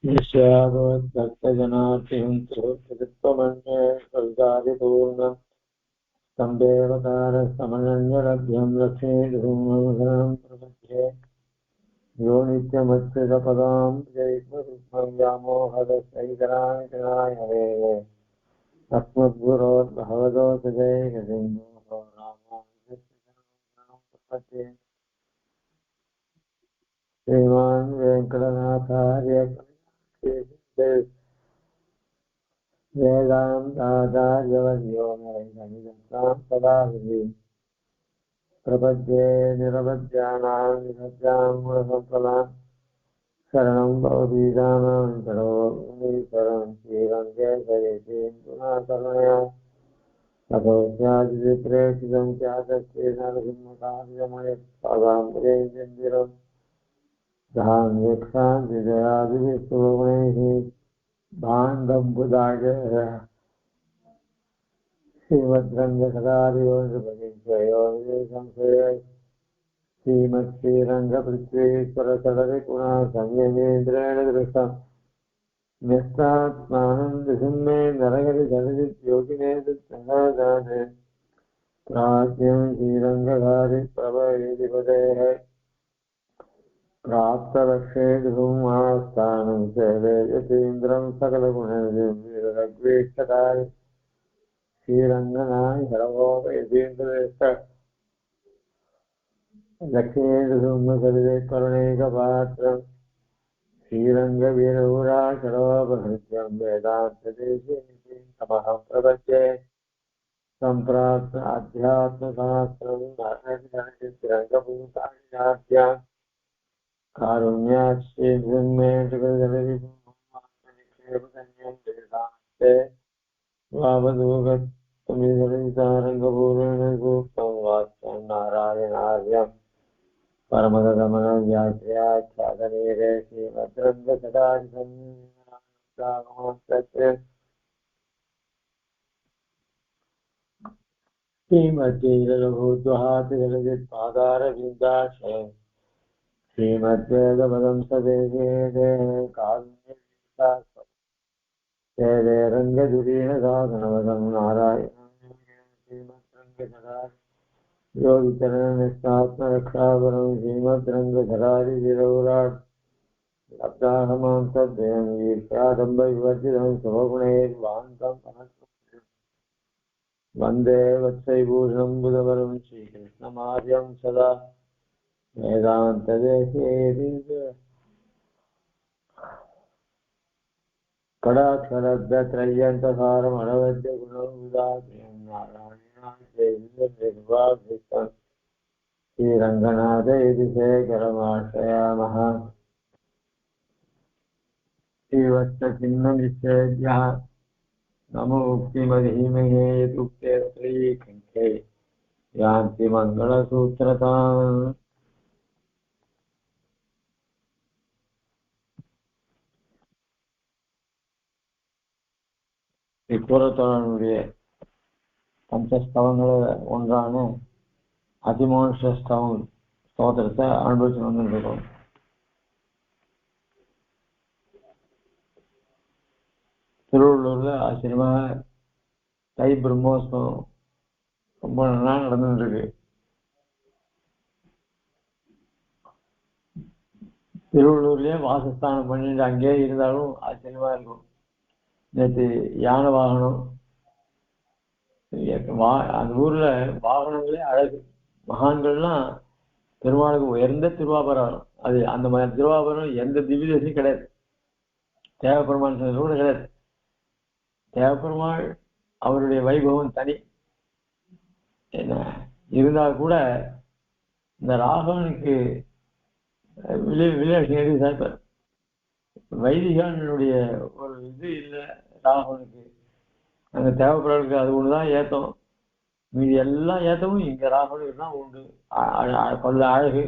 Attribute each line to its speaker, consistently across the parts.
Speaker 1: ईश्यादोद्भक्तजनार्तिहन्त्रोत्तमन्ये स्वर्गादिपूर्णम् तं देवतारसमनन्यलभ्यं लक्ष्मीधूमधनं प्रपद्ये यो नित्यमच्युतपदां जैष्णुरुक्मं व्यामोहदशैकराणि जनाय तस्मद्गुरोर्भगवतोऽथ जयगसिन्धो रामानुजस्य प्रपद्ये श्रीमान् वेङ्कटनाथार्य वेदान्ताचार्यवर्यो मे सन्निधत्तां सदा हृदि प्रपद्ये निरवद्यानां निरव्यां गुणसम्पदां शरणं भवदीजानां शरणं श्रीरङ्गे सरेतीं पुनः करुणया तथोऽस्यादिप्रेक्षितं स्यादस्ते नरसिंहकार्यमयत्पदाम्बुजेन्द्रं धान्यक्षान्तिजयादिविष्णुगुणैः भाण्डम्बुदाय श्रीमद्रङ्गसदादियो संशये श्रीमत्श्रीरङ्गपृथ्वीश्वरसदरिपुणः संयमेन्द्रेण दृष्टम् न्यस्तात्मानन्दसिंहे नरहरिजलजिद्योगिने दुःखदाने प्राज्ञं श्रीरङ्गधारिप्रभवेदिपदेः प्राप्तलक्षेदुमास्थानं सेवे यतीन्द्रं सकलगुणनिधिं श्रीरङ्गनाय हरवोपयतीन्द्रश्च लक्ष्मीनृसिंहसविदे करुणैकपात्रं श्रीरङ्गवीरपुराशरोपहृत्यं वेदान्तदेशीं तमहं प्रपद्ये सम्प्राप्त अध्यात्मशास्त्रं नाटकरङ्गभूताख्यात्या कारुण्याश्रीभृङ्मेशकजलविभूमान्ते वावदूगत्तमिदलितारङ्गपूर्णेन सूक्तं वाक्यं नारायणार्यं परमगमनव्याख्याख्यातनीरे श्रीमद्रङ्गसदादिसंयुक्तागमोत्तस्य श्रीमद्गीरघुद्वहातिजलजित्पादारविन्दाश्रयम् श्रीमद्वेदपदं सदेशे काव्ये रङ्गधुरीणसाधनवदं नारायणं श्रीमद्रङ्गधरारि योगिचरणनिष्ठात्मरक्षापरं श्रीमद्रङ्गधरारिविरौराट् लब्धाहमां तद्वयं वीर्याडम्बविवर्जितं स्वगुणैर्वान्तं वन्दे वत्सैभूषणं बुधवरं श्रीकृष्णमार्यं सदा वेदान्तदेशे कडाक्षरद्वत्रय्यन्तसारमणवद्यगुणोदात्म्यं नारायणाख्यं श्रीरङ्गनाथ इति शेखरमाश्रयामः श्रीवत्सचिह्ननिश्चेद्यः नमोक्तिमधीमहे यदुक्ते श्रीकण्ठे यान्ति मङ्गलसूत्रताम् இக்குறத்தோழனுடைய பஞ்சஸ்தவங்கள் ஒன்றான அதிமோஷ ஸ்தவம் ஸ்தோத்திரத்தை அனுபவிச்சு வந்துருக்கோம். திருவள்ளூர்ல ஆச்சரியமாக தை பிரம்மோத்சவம் ரொம்ப நல்லா நடந்துட்டு இருக்கு. திருவள்ளூர்லயே வாசஸ்தானம் பண்ணிட்டு அங்கேயே இருந்தாலும் ஆச்சரியமா இருக்கும். நேற்று யானை வாகனம், அந்த ஊர்ல வாகனங்களே அழகு. மகான்கள்லாம் பெருமாளுக்கு உயர்ந்த திருவாபரம். அது அந்த மாதிரி திருவாபரம் எந்த திவ்ய தேசம் கிடையாது. தேவப்பெருமாள் கூட கிடையாது. தேவப்பெருமாள் அவருடைய வைபவம் தனி. என்ன இருந்தால் கூட இந்த ராகவனுக்கு விளையாட்டு எழுதி சாய்ப்பார். வைதிகனுடைய ஒரு இது இல்லை ராகவனுக்கு. அங்க தேவைப்படுறதுக்கு அது ஒண்ணுதான் ஏத்தம். மீதி எல்லாம் ஏத்தமும் இங்க ராகவனுக்கு தான் உண்டு. கொள்ள அழகு.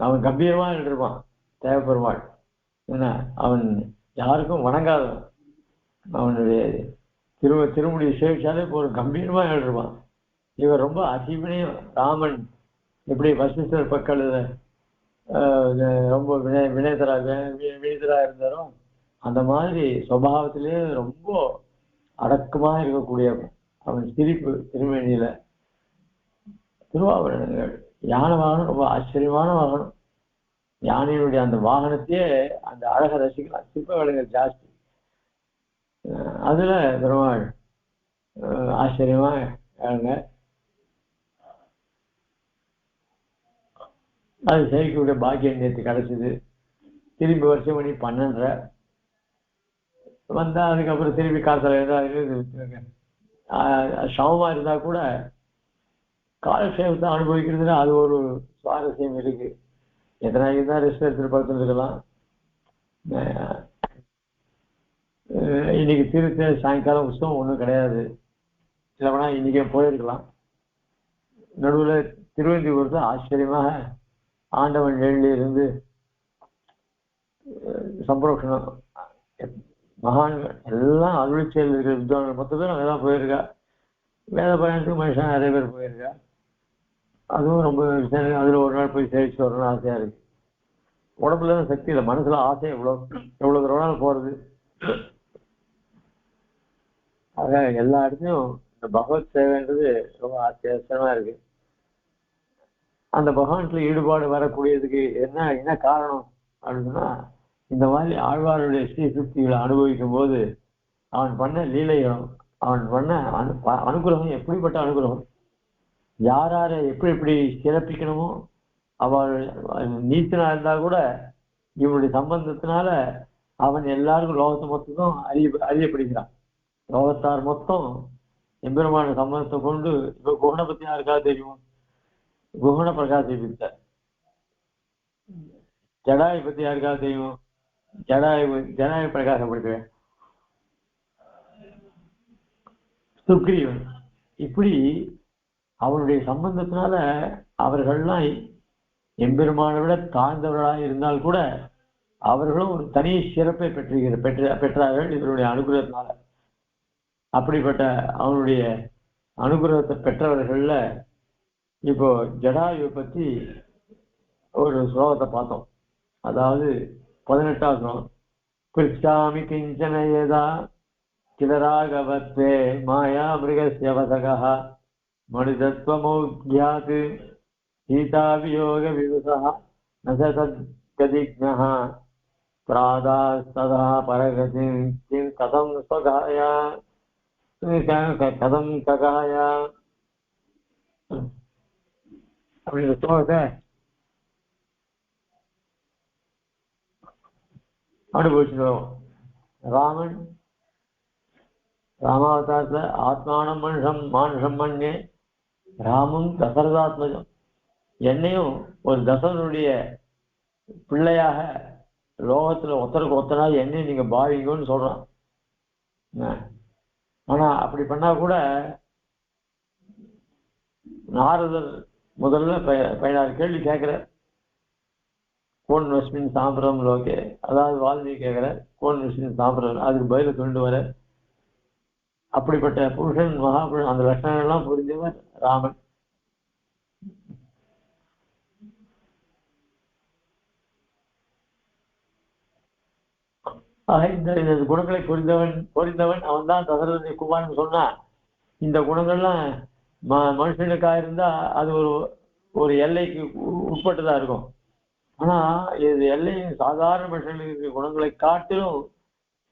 Speaker 1: அவன் கம்பீரமா இருப்பான் தேவப்பெருமாள். என்ன அவன் யாருக்கும் வணங்காதவன். அவனுடைய திருமுடி சேவிச்சாலே ஒரு கம்பீரமா இருப்பான். இவர் ரொம்ப அசிவனையும் ராமன் எப்படி வசிஷ்டர் பக்கத்துல ரொம்ப வினயத்தரா இருந்தாலும் அந்த மாதிரி சுபாவத்திலேயே ரொம்ப அடக்கமா இருக்கக்கூடிய அவன் சிரிப்பு திருமேனியில. திருவாபரணங்கள் யானை வாகனம் ரொம்ப ஆச்சரியமான வாகனம். யானையினுடைய அந்த வாகனத்தையே அந்த அழகை ரசிக்கலாம். சிற்ப வேலைகள் ஜாஸ்தி. அதுல பெருமாள் ஆச்சரியமா அது சேவிக்கக்கூடிய பாக்கியம் நேற்று கிடைச்சது. திரும்பி வருஷம் மணி 12:30 வந்தா அதுக்கப்புறம் திரும்பி காலத்துல ஏதாவது சமமா இருந்தா கூட காலக்ஷேபத்தை அனுபவிக்கிறதுல அது ஒரு சுவாரஸ்யம் இருக்கு. எத்தனை தான் ரெஸ்ட் எடுத்துட்டு பார்த்துருக்கலாம். இன்னைக்கு திருத்த சாயங்காலம் உற்சவம் ஒன்றும் கிடையாது. இல்லைனா இன்னைக்கே போயிருக்கலாம். நடுவில் திருவந்திபுரத்தை ஆச்சரியமாக ஆண்டவன் எழுதியிருந்து சம்பரோஷணம் மகான்கள் எல்லாம் அருள் செயல் இருக்கிற வித்வான்கள் மொத்த பேர் அங்கதான் போயிருக்கா. வேத பயணத்துக்கு மனுஷன் நிறைய பேர் போயிருக்கா. அதுவும் ரொம்ப அதுல ஒரு நாள் போய் சேவிச்சு வரணும்னு ஆசையா இருக்கு. உடம்புல தான் சக்தி இல்லை, மனசுல ஆசை எவ்வளவு தூரம் போறது. ஆக எல்லா இடத்துலையும் இந்த பகவத் சேவைன்றது ரொம்ப ஆச்சரியமா இருக்கு. அந்த பகவான்ல ஈடுபாடு வரக்கூடியதுக்கு என்ன காரணம் அப்படின்னா, இந்த மாதிரி ஆழ்வாருடைய ஸ்ரீசுக்திகளை அனுபவிக்கும் போது அவன் பண்ண லீலைகளும் அவன் பண்ண அனுகிரகம் எப்படிப்பட்ட அனுகிரகம், யாரை எப்படி சிறப்பிக்கணுமோ அவள் நீச்சனா இருந்தா கூட இவனுடைய சம்பந்தத்தினால அவன் எல்லாருக்கும் லோகத்தை மொத்தம் அறியப்படுகிறான். லோகத்தார் மொத்தம் எம்பெருமான சம்பந்தத்தை கொண்டு இப்ப குகனை பத்தி யாருக்காக தெரியும்? குகனை பிரகாசிப்பித்த. ஜடாயை பத்தி யாருக்காக தெரியும்? ஜடாயை பிரகாசப்படுத்துவேன். சுக்ரீவன். இப்படி அவனுடைய சம்பந்தத்தினால அவர்கள்லாம் எம்பெருமானை விட தாழ்ந்தவர்களாக இருந்தால் கூட அவர்களும் ஒரு தனி சிறப்பை பெற்றார்கள் இவருடைய அனுகிரகத்தினால. அப்படிப்பட்ட அவனுடைய அனுகிரகத்தை பெற்றவர்கள்ல இப்போ ஜடாயுவை பத்தி ஒரு ஸ்லோகத்தை பார்த்தோம். அதாவது 18ஆம் ஸ்லோகம். கிருஷ்ணாமி கிஞ்சன ஏதா கிலராகவத்வே மாயா மிருகஸ்ய வசகः மனிதத்வமௌக்யாத் சீதாவியோக விவசः ந சதத்கதிஜ்ஞः பிராதாஸ்ததா பரகதிம் கிம் கதம் ஸ்வகாயா கதம் ககாயா அப்படிங்கிற ஸ்லோகத்தை அனுபவிச்சுக்கிறோம். ராமாவதாரத்துல ஆத்மானம் மானுஷம் மண்ணே ராமம் தசரதாத்மஜம். என்னையும் ஒரு தசரனுடைய பிள்ளையாக லோகத்துல ஒருத்தருக்கு ஒத்தனா என்னையும் நீங்க பாவிங்கன்னு சொல்றான். ஆனா அப்படி பண்ணா கூட நாரதர் முதல்ல 16 கேள்வி கேட்கிற. கோன் வஸ்மின் சாம்பிரம் லோகே, அதாவது வால்மீகி கேட்கிற கோன் வஸ்மின் சாம்பிரம், அதுக்கு பதில கொண்டு வர. அப்படிப்பட்ட புருஷன் மகாபுருஷன், அந்த லட்சணம் எல்லாம் புரிஞ்சவர் ராமன். ஆக இந்த குணங்களை புரிந்தவன் அவன் தான் தசரதை குமாரன் சொன்னா. இந்த குணங்கள்லாம் மனுஷனுக்காக இருந்தா அது ஒரு எல்லைக்கு உட்பட்டுதா இருக்கும். ஆனா இது எல்லை சாதாரண மனுஷனுக்கு குணங்களை காட்டிலும்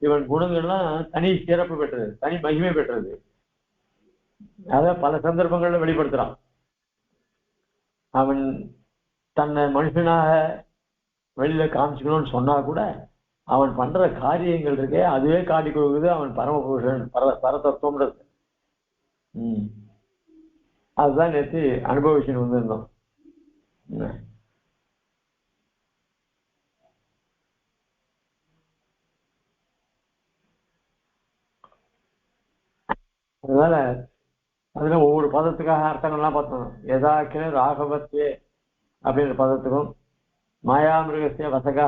Speaker 1: இவன் குணங்கள்லாம் தனி சிறப்பு பெற்றது, தனி மகிமை பெற்றது. அத பல சந்தர்ப்பங்கள்ல வெளிப்படுத்துறான். அவன் தன்னை மனுஷனாக வெளியில காமிச்சுக்கணும்னு சொன்னா கூட அவன் பண்ற காரியங்கள் இருக்கே அதுவே காட்டி கொடுக்குது அவன் பரமபுருஷன் பரதத்துவம்ன்றது. அதுதான் நேற்று அனுபவிச்சுன்னு வந்திருந்தோம். அதனால அதுல ஒவ்வொரு பதத்துக்காக அர்த்தங்கள்லாம் பார்த்தோம். எதாக்கிற ராகவத்வே அப்படின்ற பதத்துக்கும், மாயாமிருகசிய வசகா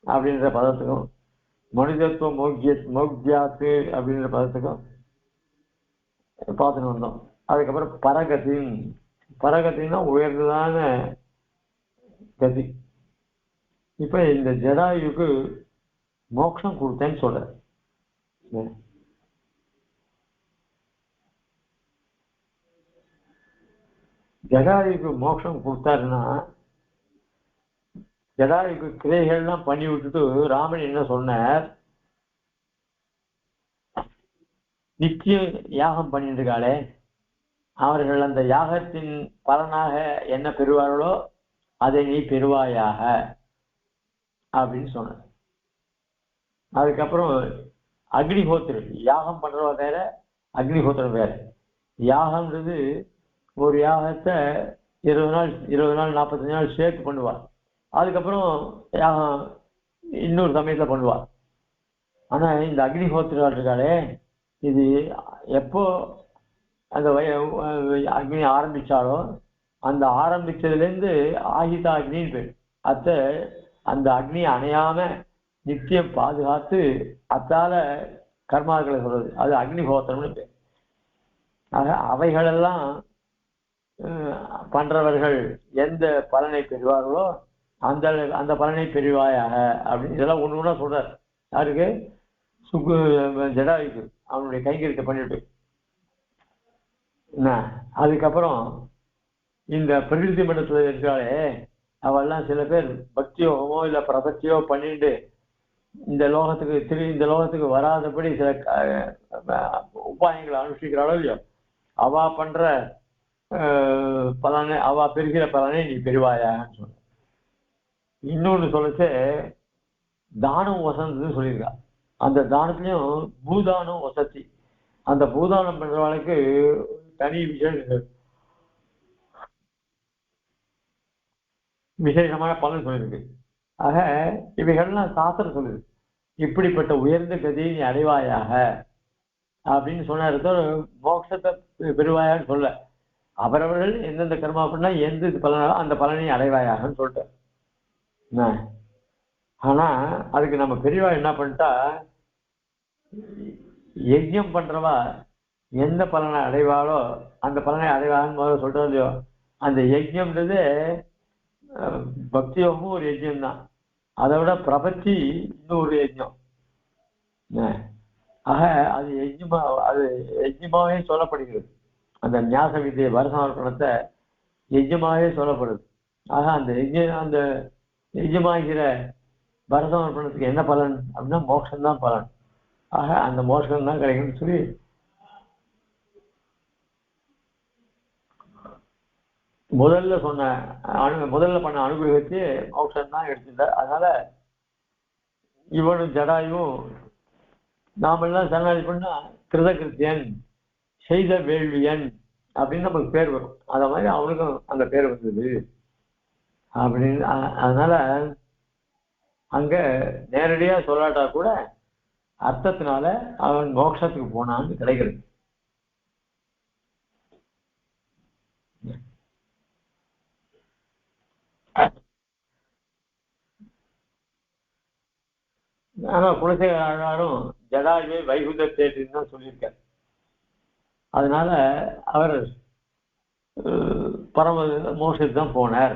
Speaker 1: அப்படின்ற பதத்துக்கும், மனிதத்துவ மௌக்யாத்து அப்படின்ற பதத்துக்கும் பார்த்துட்டு வந்தோம். அதுக்கப்புறம் பரகத்தின்னா உயர்ந்ததான கதி, இப்ப இந்த ஜடாயுக்கு மோட்சம் கொடுத்தேன்னு சொல்ற. ஜடாயுக்கு மோட்சம் கொடுத்தாருன்னா ஜடாயுக்கு கிரைகள்லாம் பண்ணி விட்டுட்டு ராமன் என்ன சொன்னார், நிச்சயம் யாகம் பண்ணிட்டு இருக்காளே அவர்கள் அந்த யாகத்தின் பலனாக என்ன பெறுவார்களோ அதை நீ பெறுவாயாக அப்படின்னு சொன்ன. அதுக்கப்புறம் அக்னிஹோத்திரம், யாகம் பண்றவ வேற அக்னிஹோத்திரம் வேற. யாகம்ன்றது ஒரு யாகத்தை 20 நாள் 45 நாள் சேர்த்து பண்ணுவார். அதுக்கப்புறம் யாகம் இன்னொரு சமயத்துல பண்ணுவார். ஆனா இந்த அக்னிஹோத்திரம் இருக்காளே இது எப்போ அந்த அக்னி ஆரம்பிச்சாலோ அந்த ஆரம்பிச்சதுலேருந்து ஆகிதா அக்னின்னு பேர். அந்த அக்னி அணையாம நித்தியம் பாதுகாத்து அத்தால கர்மாக்களை சொல்றது அது அக்னிஹோத்திரம்னு பேர். ஆக அவைகளெல்லாம் பண்றவர்கள் எந்த பலனை பெறுவார்களோ அந்த அந்த பலனை பெறுவாயாக அப்படின்னு இதெல்லாம் ஒண்ணு ஒண்ணா சொல்றார். யாருக்கு? ஜடாயுக்கு அவனுடைய கைங்கரியத்தை பண்ணிட்டு. அதுக்கப்புறம் இந்த பிரகிருதி மண்டலத்துல இருக்காளே அவெல்லாம் சில பேர் பக்தியோகமோ இல்ல பிரபத்தியோ பண்ணிட்டு இந்த லோகத்துக்கு வராதபடி சில உபாயங்களை அனுஷ்டிக்கிறாளோ இல்லையோ அவ பண்ற பலனை அவ பெறுகிற பலனை நீ பெறுவாயான்னு சொல்ற. இன்னொன்னு சொல்லச்சு தானம் வசந்ததுன்னு சொல்லியிருக்கா. அந்த தானத்திலையும் பூதானம் வசதி. அந்த பூதானம் பண்றவளுக்கு தனி விசேஷமான பலன் சொல்லியிருக்கு. ஆக இவைகள்லாம் சாஸ்திரம் சொல்லுது. இப்படிப்பட்ட உயர்ந்த கதியை நீ அடைவாயாக அப்படின்னு சொன்ன மோட்சத்தை பெறுவாயான்னு சொல்ல, அவரவர்கள் எந்தெந்த கர்மா பண்ணா எந்த பலனாலும் அந்த பலனை அடைவாயாகன்னு சொல்லிட்டு. ஆனா அதுக்கு நம்ம பெரியவா என்ன பண்ணிட்டா, யஜ்யம் பண்றவா எந்த பலனை அடைவாளோ அந்த பலனை அடைவான்னு முதல்ல சொல்றது இல்லையோ, அந்த யஜ்யம்ன்றது பக்தி யோகமும் ஒரு யஜ்யம் தான். அதை விட பிரபத்தி இன்னும் ஒரு யஜ்யம். ஆக அது யஜ்யமாவே சொல்லப்படுகிறது. அந்த ஞாச வித்தியை வரசமர்ப்பணத்தை யஜ்யமாவே சொல்லப்படுது. ஆக அந்த யஜ்யமாகிற வரசமர்ப்பணத்துக்கு என்ன பலன் அப்படின்னா மோட்சம்தான் பலன். ஆக அந்த மோட்சம் தான் கிடைக்கும்னு சொல்லி முதல்ல பண்ண அனுபவிச்சு மோட்சம் தான் எடுத்துட்டார். அதனால இவனும் ஜடாயும் நாமெல்லாம் சரணாகதி பண்ணா கிருதகிருத்தியன் செய்த வேள்வியன் அப்படின்னு நமக்கு பேர் வரும். அத மாதிரி அவனுக்கும் அந்த பேர் வந்தது அப்படின்னு. அதனால அங்க நேரடியா சொல்லாட்டா கூட அர்த்தத்தினால அவன் மோட்சத்துக்கு போனான்னு கிடைக்கிறது. ஆனா குலசேகராரும் ஜடாயுவை வைகுந்த தேற்றின்னு தான் சொல்லியிருக்காரு. அதனால அவர் பரம மோட்சத்துக்கு தான் போனார்.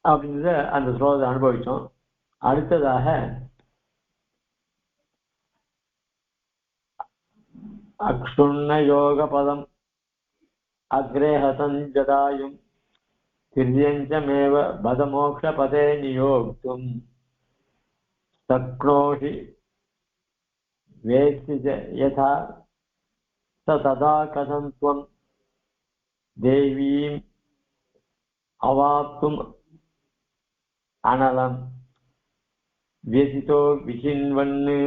Speaker 1: அப்படின்றத அந்த ஸ்லோகத்தை அனுபவிச்சோம். அடுத்ததாக அக்ஷுண்ண யோக பதம் அக்ரேஹதம் ஜடாயும் திரியஞ்சமேவ பதமோக்ஷ பதே நியோக்தும் சக்னோஷி வேத்தி யதா ததா கதம் த்வம் தேவீம் அவாப்தும் அனலம் வியசிதோ விசின்வன்னு.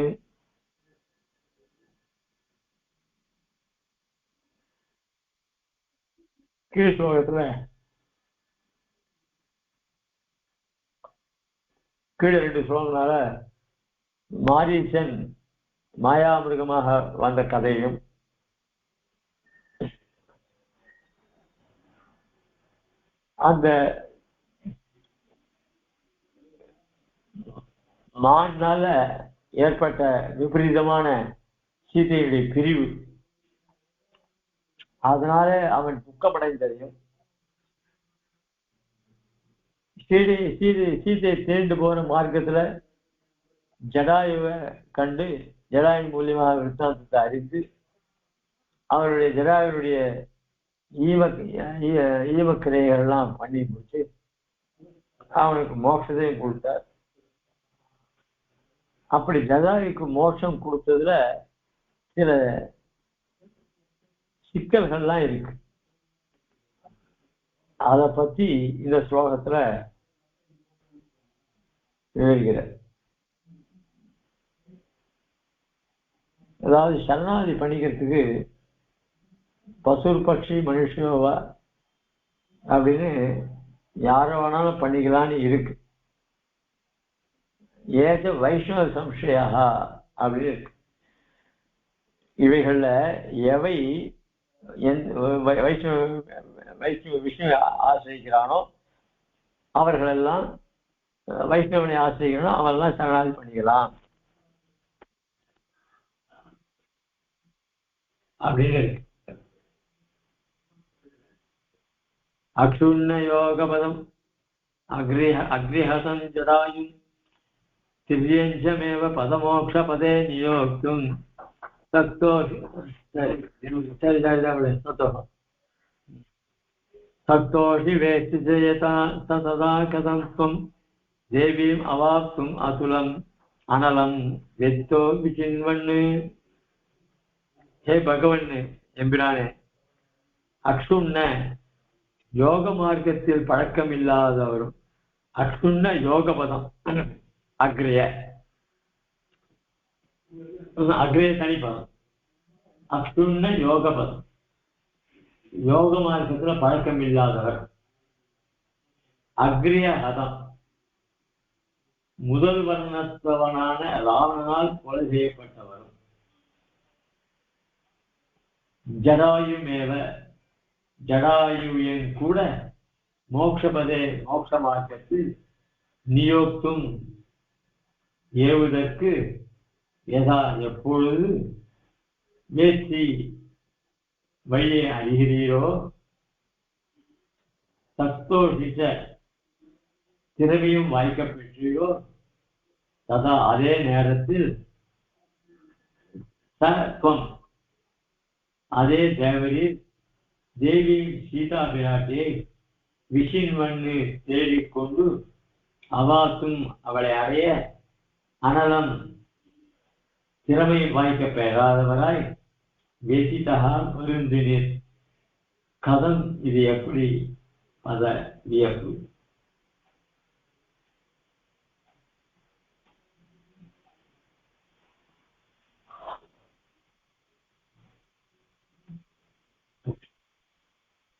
Speaker 1: கீழ் ஸ்லோகத்துல கீழே 2 ஸ்லோகங்களால மாரீசன் மாயாமிருகமாக வந்த கதையும் அந்த மானால ஏற்பட்ட விபரீதமான சீதையுடைய பிரிவு, அதனால அவன் துக்கமடைந்ததையும் சீதை தேர்ந்து போற மார்க்கத்துல ஜடாயுவை கண்டு ஜடாயு மூலியமாக விருத்தாந்தத்தை அறிந்து அவருடைய ஜடாயுடைய ஈமக்கிரைகள் எல்லாம் பண்ணி முடிச்சு அவனுக்கு மோட்சத்தையும் கொடுத்தார். அப்படி ஜடாயுக்கு மோட்சம் கொடுத்ததுல சில சிக்கல்கள்லாம் இருக்கு. அதை பத்தி இந்த ஸ்லோகத்துல விவரிக்கிறார். அதாவது சரணாதி பண்ணிக்கிறதுக்கு பசுர் பட்சி மனுஷனோவா அப்படின்னு யாரை வேணாலும் பண்ணிக்கலான்னு இருக்கு. ஏக வைஷ்ணவ சம்சயா அப்படின்னு இருக்கு. இவைகள்ல எவை வைஷ்ணவ விஷ்ணு ஆசிரிக்கிறானோ அவர்களெல்லாம் வைஷ்ணவனை ஆசிரிக்கிறானோ அவரெல்லாம் சரணாதி பண்ணிக்கலாம் அப்படின்னு இருக்கு. அக்ஷுண்ண யோகபதம் அக்ரிஹசம் ஜடாயும் திவ்யஞ்சமேவ பதமோக்ஷ பதே நியோக்தும் சக்தோஷி வேஷ்டி ஜயதா சதா கதம் துவம் தேவீம் அவாப்தும் அதுலம் அனலம் வெத்தோ விசின்வண்ணு. ஹே பகவன் எம்பிரானே, அக்ஷுண்ண யோக மார்க்கத்தில் பழக்கம் இல்லாதவரும், அக்ஷுண்ண யோகபதம் அக்ரிய தனிப்பதம், அக்ஷுண்ண யோகபதம் யோக மார்க்கத்துல பழக்கம் இல்லாதவர், அக்ரிய ஹதம் முதல் வர்ணத்தவனான ராவணனால் கொலை செய்யப்பட்டவரும், ஜடாயுமேவ ஜடாயுவின் கூட மோட்சபதே மோட்ச மார்க்கத்தில் நியோக்தும் ஏவுதற்கு எதா எப்பொழுது வேத்தி வழியை அறிகிறீரோ சத்தோஷிச்ச திறமையும் வாய்க்கப்பெற்றீரோ ததா அதே நேரத்தில் சத்வம் அதே தேவரில் தேவி சீதா பிராட்டியை விஷின்வண்ணு தேடிக்கொண்டு அவாத்தும் அவளை அடைய அனலம் திறமை வாய்க்க பெறாதவராய் வேசிதா வருந்தினீர். கதம் இது எப்படி பத வியப்பு.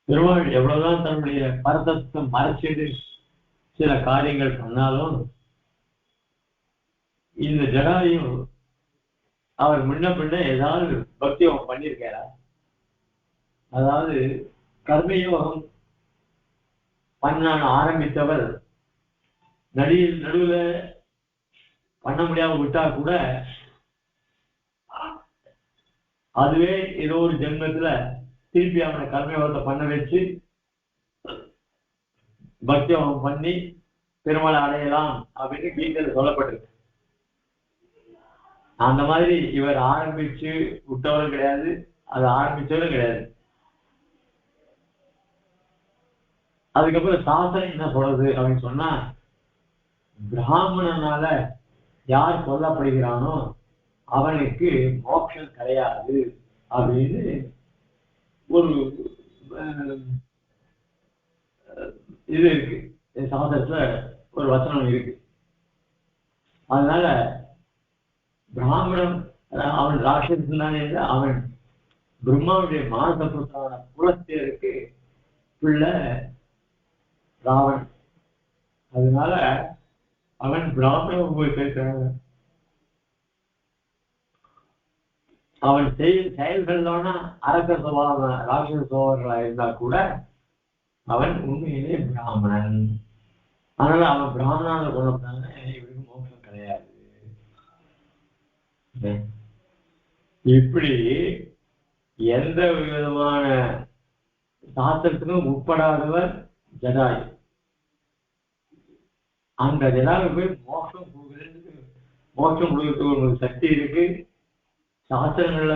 Speaker 1: பெருமாள் எவ்வளவுதான் தன்னுடைய பரதத்தை மறைச்சிட்டு சில காரியங்கள் பண்ணாலும் இந்த ஜடாயும் அவர் முன்ன பின்ன ஏதாவது பக்தி யோகம் பண்ணியிருக்காரா? அதாவது கர்மயோகம் பண்ண ஆரம்பித்தவர் நடுவுல பண்ண முடியாம விட்டா கூட அதுவே ஏதோ ஒரு ஜென்மத்துல திருப்பி அவனை கர்மயோகத்தை பண்ண வச்சு பக்தி யோகம் பண்ணி பெருமாளை அடையலாம் அப்படின்னு கீதையில சொல்லப்பட்டிருக்கு. அந்த மாதிரி இவர் ஆரம்பிச்சு விட்டவரும் கிடையாது, அது ஆரம்பிச்சவரும் கிடையாது. அதுக்கப்புறம் சாஸ்திரம் என்ன சொல்றது அப்படின்னு சொன்னா, பிராமணனால யார் கொல்லப்படுகிறானோ அவனுக்கு மோட்சம் கிடையாது அப்படின்னு ஒரு இது இருக்கு, சாஸ்திரத்துல ஒரு வசனம் இருக்கு. அதனால பிராமணன் அவன் ராட்சசன் தானே, அவன் பிரம்மாவுடைய மானசபுத்திரான புலஸ்தியருக்கு பிள்ளை ராவன். அதனால அவன் பிராமணன் போய் பேசுறாங்க. அவன் செயல்கள்லாம் அரக்க சுபாவ ராட்சச சோழர்களா இருந்தா கூட அவன் உண்மையிலே பிராமணன். அதனால அவன் பிராமணான குணத்தான இவருக்கு மோட்சம் கிடையாது. இப்படி எந்த விதமான சாஸ்திரத்துக்கும் உட்படாதவர் ஜடாயு. அந்த ஜடாயு போய் மோட்சம் கொடுக்கறதுக்கு ஒரு சக்தி இருக்கு சாஸ்திரங்கள்ல.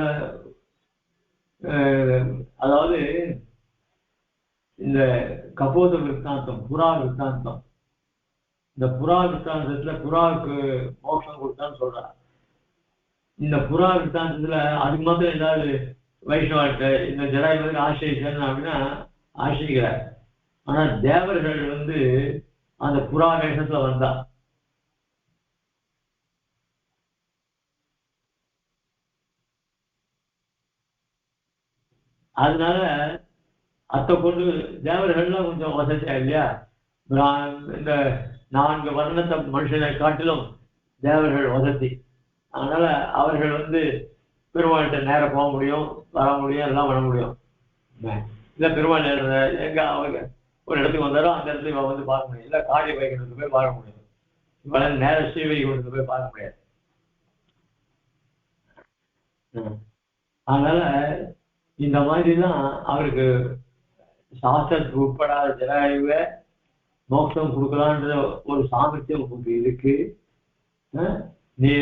Speaker 1: அதாவது இந்த கபோத விற்த்தாந்தம், புறா விற்த்தாந்தம், இந்த புறா விற்த்தாந்தத்துல புறாவுக்கு மோட்சம் கொடுத்தான்னு சொல்றாங்க. இந்த புறா விற்த்தாந்தத்துல அதுக்கு மாத்திரம் ஏதாவது வைஷ்ணவாட்ட இந்த ஜடாயு வந்து ஆசிரியர் அப்படின்னா ஆசிரிக்கிறார். ஆனா தேவர்கள் அந்த புறா வேஷத்துல வந்தா அதனால அத்தை கொண்டு தேவர்கள்லாம் கொஞ்சம் வசதியா இல்லையா, இந்த 4 வர்ணத்தை மனுஷனை காட்டிலும் தேவர்கள் வசதி. அதனால அவர்கள் பெருமாள்கிட்ட நேரம் போக முடியும், வர முடியும், எல்லாம் பண்ண முடியும். இல்ல பெருமாள் எங்க அவங்க ஒரு இடத்துக்கு வந்தாரோ அந்த இடத்துல இவ பார்க்க முடியும். இல்ல காளி வைக்கிறதுக்கு போய் பார்க்க முடியும். இவள நேர ஸ்ரீவைகுண்டத்துக்கு போய் பார்க்க முடியாது. அதனால இந்த மாதிரிதான் அவருக்கு சாஸ்திரத்துக்கு உட்படாத ஜடாயுவை மோட்சம் கொடுக்கலான்ற ஒரு சாமர்த்தியம் உங்களுக்கு இருக்கு. நீ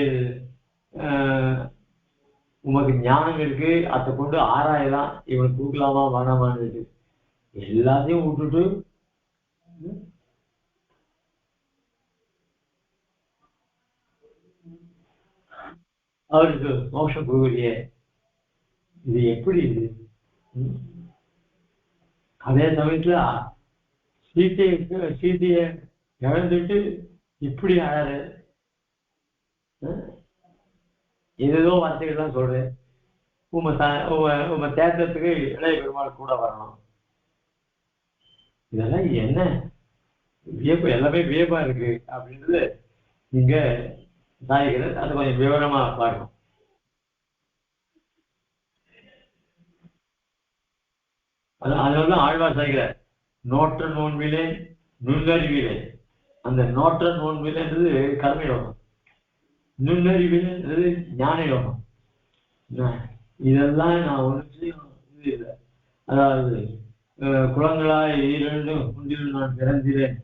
Speaker 1: உமக்கு ஞானம் இருக்கு, அதை கொண்டு ஆராயலாம், இவனுக்கு கொடுக்கலாமா வேணாமான்னு இருக்கு. எல்லாத்தையும் விட்டுட்டு அவருக்கு மோட்சம் கொடுக்கலையே, இது எப்படி இது? அதே சமயத்துல சீதைய இழந்துட்டு இப்படி அழகு ஏதோ வார்த்தைகள் தான் சொல்றேன். உம தேற்றத்துக்கு இளைய பெருமாள் கூட வரணும். இதெல்லாம் என்ன வியப்பு, எல்லாமே வியப்பா இருக்கு அப்படின்றது நீங்க சாய்கிறது. அது கொஞ்சம் விவரமா பார்க்கணும். அதனாலதான் ஆழ்வார் சாய்கிறார், நோற்ற நோன்பிலே நுண்ணறிவிலே. அந்த நோற்ற நோன்பிலேன்றது கர்ம யோகம், நுண்ணறிவிலேன்றது ஞான யோகம். இதெல்லாம் நான் ஒன்று இல்லை. அதாவது குளங்களாய் 2 குண்டில் நான் பிறந்திறேன்,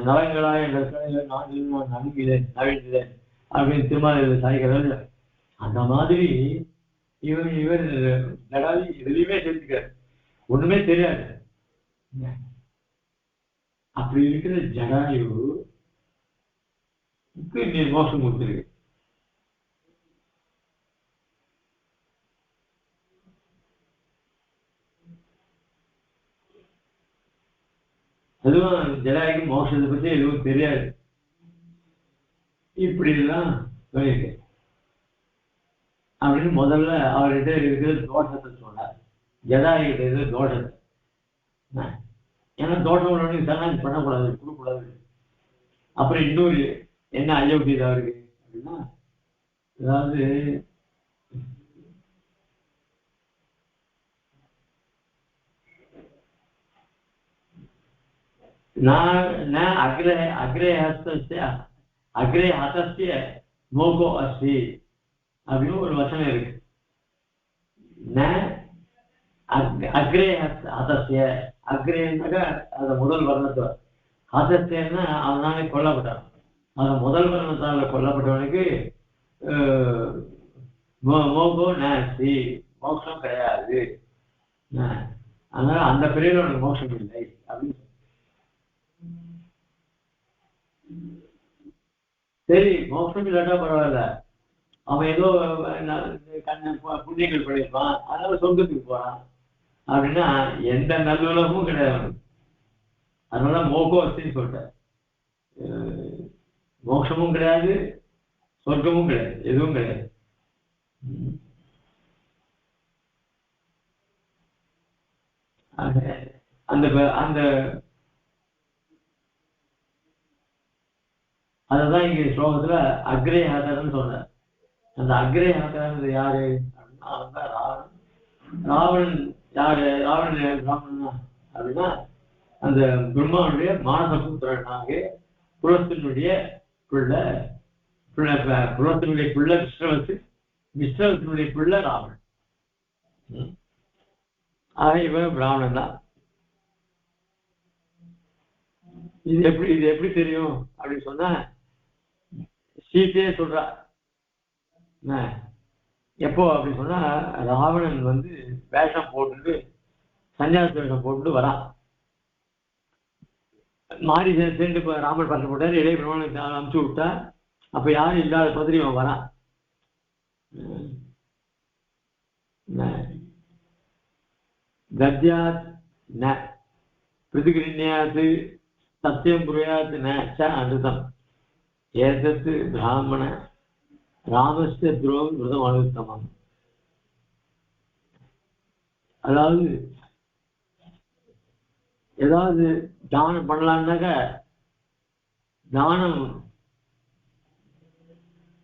Speaker 1: நலங்களாய் 4 நான் நடுங்கிறேன் நவிழ்கிறேன் அப்படின்னு திருமாலையில் சாய்கிறார். அந்த மாதிரி இவர் ஜடாயு எதுலையுமே சேர்த்துக்காரு, ஒண்ணுமே தெரியாது. அப்படி இருக்கிற ஜடாயுக்கு நீ மோசம் கொடுத்துருக்கு. அதுவும் ஜடாயுக்கு மோட்சத்தை பத்தி எதுவும் தெரியாது. இப்படி எல்லாம் சொல்லியிருக்கு அப்படின்னு முதல்ல அவர்கிட்ட இருக்கிற தோஷத்தை சொன்னார். ஜடாயு கிட்ட இருக்கிற தோஷத்தை, ஏன்னா தோட்டம் உள்ளவனு சரணாகி பண்ணக்கூடாது, கொடுக்கூடாது. அப்புறம் இன்னொரு என்ன அயோக்கியதா இருக்கு அப்படின்னா, அதாவது அக்ரே ஹஸ்திய மோகோ அஸ்தி அப்படின்னு ஒரு வசனம் இருக்கு. அக்ரே ஹதஸ்ய, அக்ரேன்னாக்க அந்த முதல் வர்ணத்தை, ஹதஸ்யன்னா அதனால கொல்லப்பட்டான். அந்த முதல் வர்ணத்தால கொல்லப்பட்டவனுக்கு மோகோ நாஸ்தி, மோட்சம் கிடையாது. அதனால அந்த பிரிவில் உனக்கு மோட்சம் இல்லை அப்படின்னு. சரி, மோட்சம் இல்லாட்டா பரவாயில்ல, அவன் ஏதோ புண்ணியங்கள் பண்ணியிருப்பான், அதனால சொர்க்கத்துக்கு போறான் அப்படின்னா எந்த நல்லுலகமும் கிடையாது. அதனால மோகோ அஸ்தின்னு சொல்லிட்டேன். மோட்சமும் கிடையாது, சொர்க்கமும் கிடையாது, எதுவும் கிடையாது. அந்த அததான் இங்க ஸ்லோகத்துல அக்ரே ஹாதர்ன்னு சொல்ற. அந்த அக்ரே ஹாதர்ன்றது யாரு அப்படின்னா அவன்தான் ராவணன். ராவணன் யாரு? ராவணன் ராவணனா அப்படின்னா அந்த பிரம்மாவுடைய மானசபுத்திரனாக குலத்தினுடைய பிள்ளை புலத்தினுடைய பிள்ளை விஸ்ரவத்து, விஸ்ரவத்தினுடைய பிள்ளை ராவணன். ஆக இவன் பிராமணன் தான். இது எப்படி தெரியும் அப்படின்னு சொன்னா சீத்தையே சொல்றா. எப்போ அப்படின்னு சொன்னா ராவணன் வேஷம் போட்டுட்டு சன்னியாச வேஷம் போட்டுட்டு வரான். மாறி சேர்ந்து இப்ப ராமன் பட்டம் போட்டாரு, இளைய பிரமாணம் அமுச்சு விட்டா. அப்ப யாரும் இல்லாத பத்திரி அவன் வரான். கத்யாத் ந பிருதிகிருண்யாத் சத்தியம் புரியாத் ந ச அனுதம் ஏதத்து பிராமண ராமஸ்ய துரோகம் விரதம் அனுத்தமம். அதாவது ஏதாவது தானம் பண்ணலான்னாக்க தானம்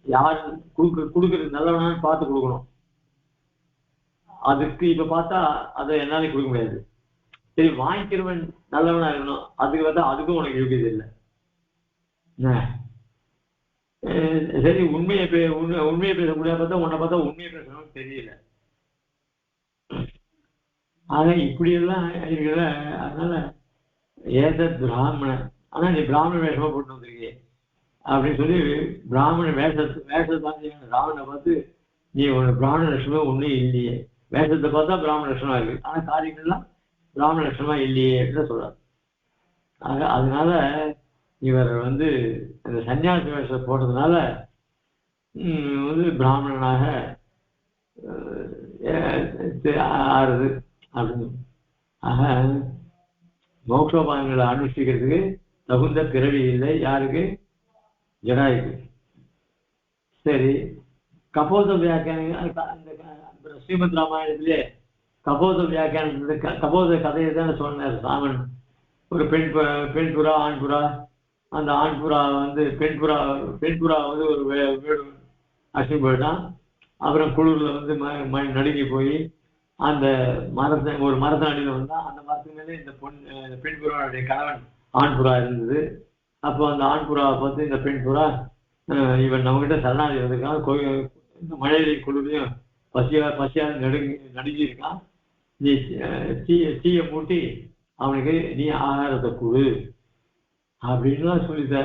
Speaker 1: யாரு கொடுக்கறது நல்லவனான்னு பார்த்து கொடுக்கணும். அதுக்கு இப்ப பார்த்தா அதை என்னால கொடுக்க முடியாது. சரி, வாங்கிக்கிறவன் நல்லவனா இருக்கணும், அதுக்கு பார்த்தா அதுக்கும் உனக்கு யோகியது இல்லை. சரி, உண்மையை பேச முடியாது பார்த்தா உன்னை பார்த்தா உண்மையை பேசணும்னு தெரியல. ஆக இப்படி எல்லாம் இருக்குல்ல. அதனால ஏத பிராமணன், ஆனா நீ பிராமண வேஷமா போட்டு வந்திருக்கே அப்படின்னு சொல்லி பிராமண வேஷத்தை ராவணனை பார்த்து நீ உன பிராமண லட்சணமா ஒன்றும் இல்லையே, வேஷத்தை பார்த்தா பிராமண லட்சணமா இருக்கு, ஆனா காரியங்கள்லாம் பிராமண லட்சணமா இல்லையே அப்படின்னு சொல்றாரு. ஆக அதனால இவர் அந்த சன்னியாசி வேஷத்தை போட்டதுனால பிராமணனாக ஆறுது அப்படின்னு. ஆக மோட்சோபாயங்களை அனுஷ்டிக்கிறதுக்கு தகுந்த பிறவி இல்லை யாருக்கு? ஜடாயுக்கு. சரி, கபோத வியாக்கியான ஸ்ரீமத் ராமாயணத்திலே கபோத வியாக்கியானம் கபோத கதையை தானே சொன்னார் ராமன். ஒரு பெண் புறா ஆண் புறா, அந்த ஆண் புறா பெண் புறா ஒரு வீடு அஷ்டி போயிட்டான். அப்புறம் குளிர்ல நடுங்கி போய் அந்த ஒரு மரத்தின் அடியில் வந்தா அந்த மரத்துக்கு மேலே இந்த பெண் புறாவுடைய கணவன் ஆண் புறா இருந்தது. அப்போ அந்த ஆண் புறாவை பார்த்து இந்த பெண் புறா, இவன் நம்மகிட்ட சரணாதி வந்திருக்கான், இந்த மழையிலையும் குளிர்லையும் பசியாக நடுங்கி இருக்கான், நீ தீயை மூட்டி அவனுக்கு நீ ஆகாரத்தை கொடு அப்படின்லாம் சொல்லித்த.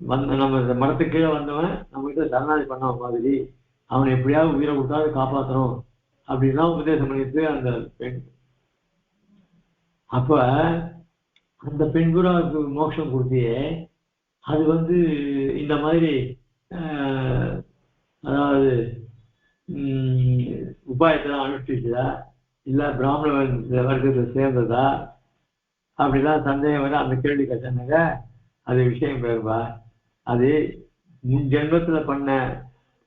Speaker 1: நம்ம இந்த மரத்துக்கு கீழே வந்தவன் நம்மகிட்ட சரணாதி பண்ண மாதிரி அவனை எப்படியாவது உயிரை விட்டாவது காப்பாற்றணும் அப்படின்லாம் உபதேசம் பண்ணிட்டு அந்த பெண். அப்ப அந்த பெண் புறாவுக்கு மோட்சம் கொடுத்தியே, அது இந்த மாதிரி அதாவது உபாயத்தெல்லாம் அனுஷ்டிச்சதா இல்ல பிராமண வர்க்கத்தை சேர்ந்ததா அப்படிலாம் சந்தேகம் வர அந்த கேள்வி கேட்டாங்க. அது விஷயம் பேருப்பா, அது முன் ஜென்மத்துல பண்ண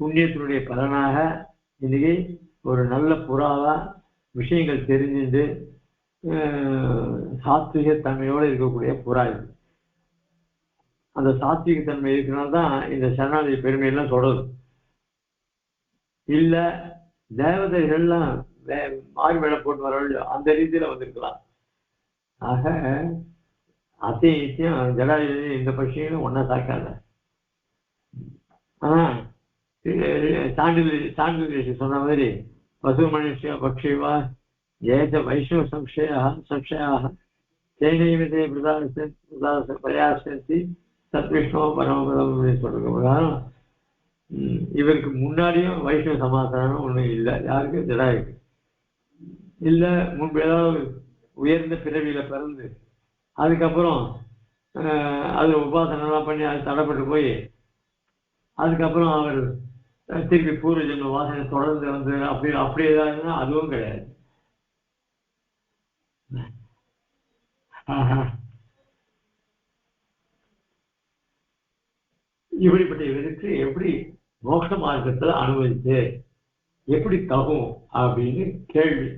Speaker 1: புண்ணியத்தினுடைய பலனாக இன்னைக்கு ஒரு நல்ல புறாவா விஷயங்கள் தெரிஞ்சுட்டு சாத்விக தன்மையோடு இருக்கக்கூடிய புறா இது. அந்த சாத்விக தன்மை இருக்கிறனால்தான் இந்த சரணாலய பெருமையெல்லாம் தொடரும். இல்ல தேவதைகள்லாம் மாறி வேலை போட்டு வர அந்த ரீதியில வந்திருக்கலாம். ஆக அத்தையும் ஜடாயுதையும் இந்த பட்சியும் ஒன்னா தாக்காத. ஆனா சாண்டில் சொன்ன மாதிரி பசு மனுஷ பக்ஷிவா ஏத வைஷ்ணவ சம்சயாக தேனைவிதே பிரயாசி சத்விஷ்ணோ பரமபதம் சொல்ற பிரகாரம் இவருக்கு முன்னாடியும் வைஷ்ணவ சமாதானம் ஒண்ணும் இல்லை. யாருக்கு? ஜடாயுக்கு. இல்ல முன்பு ஏதாவது உயர்ந்த பிறவியில பிறந்து அதுக்கப்புறம் அதுல உபாசனெல்லாம் பண்ணி அது தடைப்பட்டு போய் அதுக்கப்புறம் அவர் திருப்பி பூர்வ ஜென்ம வாசனை தொடர்ந்து அப்படி ஏதாவது அதுவும் கிடையாது. இப்படிப்பட்ட இவருக்கு எப்படி மோட்ச மார்க்கத்துல அனுமதிச்சு எப்படி தகும் அப்படின்னு கேள்வி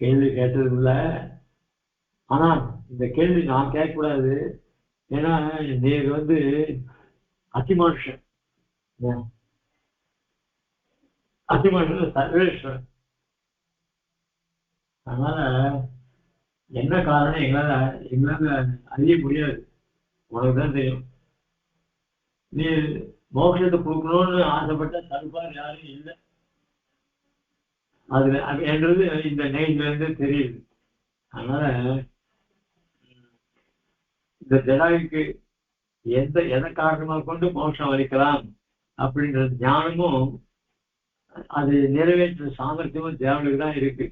Speaker 1: கேட்டது இல்ல. ஆனா இந்த கேள்வி நான் கேட்கக்கூடாது. ஏன்னா நீர் அதிமனுஷன் சர்வேஸ்வரன். அதனால என்ன காரணம் எங்களால அறிய முடியாது, உனக்குதான் தெரியும். நீ மோட்சத்தை கொடுக்கணும்னு ஆசைப்பட்ட தடுப்பார் யாரும் இல்லை. அது என்றது இந்த நெய்ல இருந்து தெரியுது. அதனால இந்த ஜடாயுக்கு எதை காரணமா கொண்டு மோட்சம் அளிக்கலாம் அப்படின்ற ஞானமும் அது நிறைவேற்ற சாமர்த்தியமும் தேவனுக்கு தான் இருக்கு.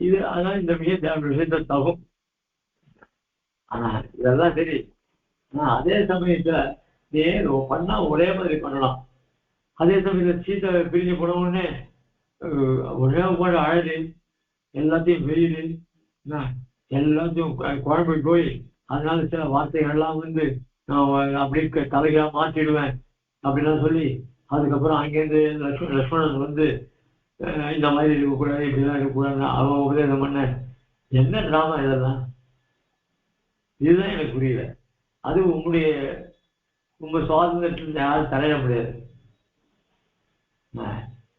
Speaker 1: இது அதான் இந்த விஷயத்த தகும். ஆனா இதெல்லாம் சரி. ஆனா அதே சமயத்துல நீ பண்ணா ஒரே மாதிரி பண்ணலாம். அதே சமயத்துல சீத்தை பிரிஞ்சு போனவுடனே ஒரே போட அழகு எல்லாத்தையும் வெயில் எல்லாத்தையும் குழம்பு போய் அதனால சில வார்த்தைகள்லாம் வந்து நான் அப்படி தலைகளா மாற்றிடுவேன் அப்படின்லாம் சொல்லி அதுக்கப்புறம் அங்கேருந்து லட்சுமணன் வந்து இந்த மாதிரி இருக்கக்கூடாது இப்படிலாம் இருக்கக்கூடாது அவன் உபதேசம் பண்ண என்ன டிராமா இதெல்லாம்? இதுதான் எனக்கு புரியல. அது உங்க சுவாதந்திரத்தில் யாரும் தரையிட முடியாது.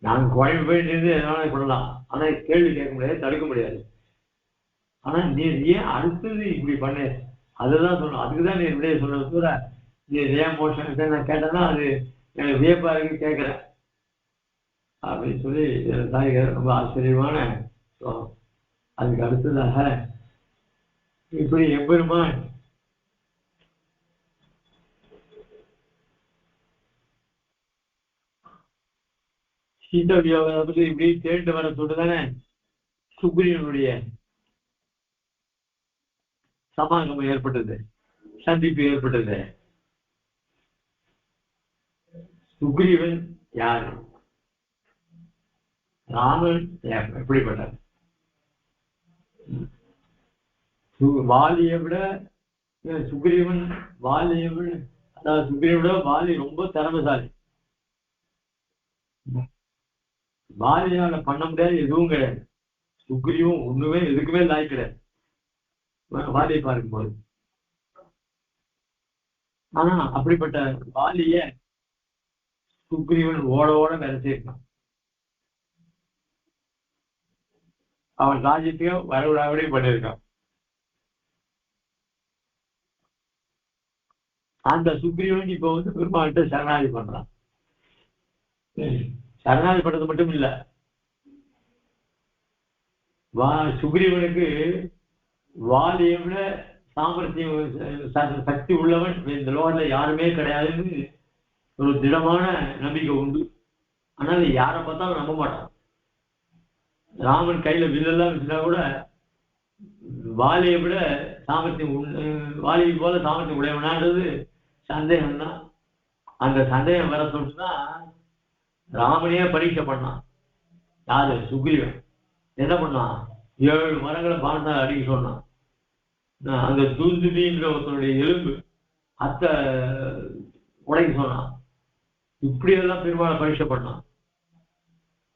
Speaker 1: நாங்கள் குழம்பு போயிட்டு இருந்து எதனால பண்ணலாம், ஆனா கேள்வி கேட்க முடியாது, தடுக்க முடியாது. ஆனா நீ ஏன் அடுத்தது இப்படி பண்ண அதுதான் சொல்லணும். அதுக்குதான் நீ இப்படியே சொன்னது கூட நீ ஏன் மோஷன் நான் கேட்டேன்னா அது எனக்கு வியப்பா இருக்கு கேட்கிறேன் அப்படின்னு சொல்லி தாய்கள் ரொம்ப ஆச்சரியமான. அதுக்கு அடுத்ததாக இப்படி எம்பெருமான் சீத வியோகத்தை பற்றி இப்படி தேர்ந்து வர சொல்லுதானே சுக்ரீவனுடைய சமாகமம் ஏற்பட்டது, சந்திப்பு ஏற்பட்டது. சுக்ரீவன் யாரு? ராமன் எப்படிப்பட்டார்? வாலியை விட சுக்ரீவன் வாலியை விட அதாவது சுக்ரீவனை வாலி ரொம்ப திறமைசாலி. வாலியால பண்ண முடியாது எதுவும் கிடையாது. சுக்ரீவன் ஒண்ணுமே எதுக்குமே லாய் கிடையாது வாலியை பார்க்கும்போது. ஆனா அப்படிப்பட்ட வாலிய சுக்ரீவன் ஓட ஓட விரட்டியிருக்கான். அவன் ராஜ்யத்தையும் வரவிடாமலே பண்ணியிருக்கான். அந்த சுக்ரீவன் இப்ப வந்து பெருமாள்கிட்ட சரணாகி பண்றான். சரணாகி பண்றது மட்டும் இல்ல, சுக்ரீவனுக்கு வாலியை விட சாமர்த்தியம் சக்தி உள்ளவன் இந்த லோகத்துல யாருமே கிடையாதுன்னு ஒரு திடமான நம்பிக்கை உண்டு. ஆனால் யாரை பார்த்தாலும் நம்ப மாட்டான். ராமன் கையில வில்லெல்லாம் வச்சுனா கூட வாலியை விட சாமர்த்தியம் வாலியை போல சாமர்த்தியம் உடையவனான்றது சந்தேகம் தான். அந்த சந்தேகம் வர சொல்லிட்டுதான் ராமனையே பரீட்சை பண்ணான். யாரு? சுக்ரீவன். என்ன பண்ணான்? 7 மரங்களை பாண்டா அடிக்க சொன்னான். அந்த தூந்துபின்ற ஒருத்தனுடைய எலும்பு அத்தை உடைக்க சொன்னான். இப்படியெல்லாம் பெருமாளை பரீட்சை பண்ணான்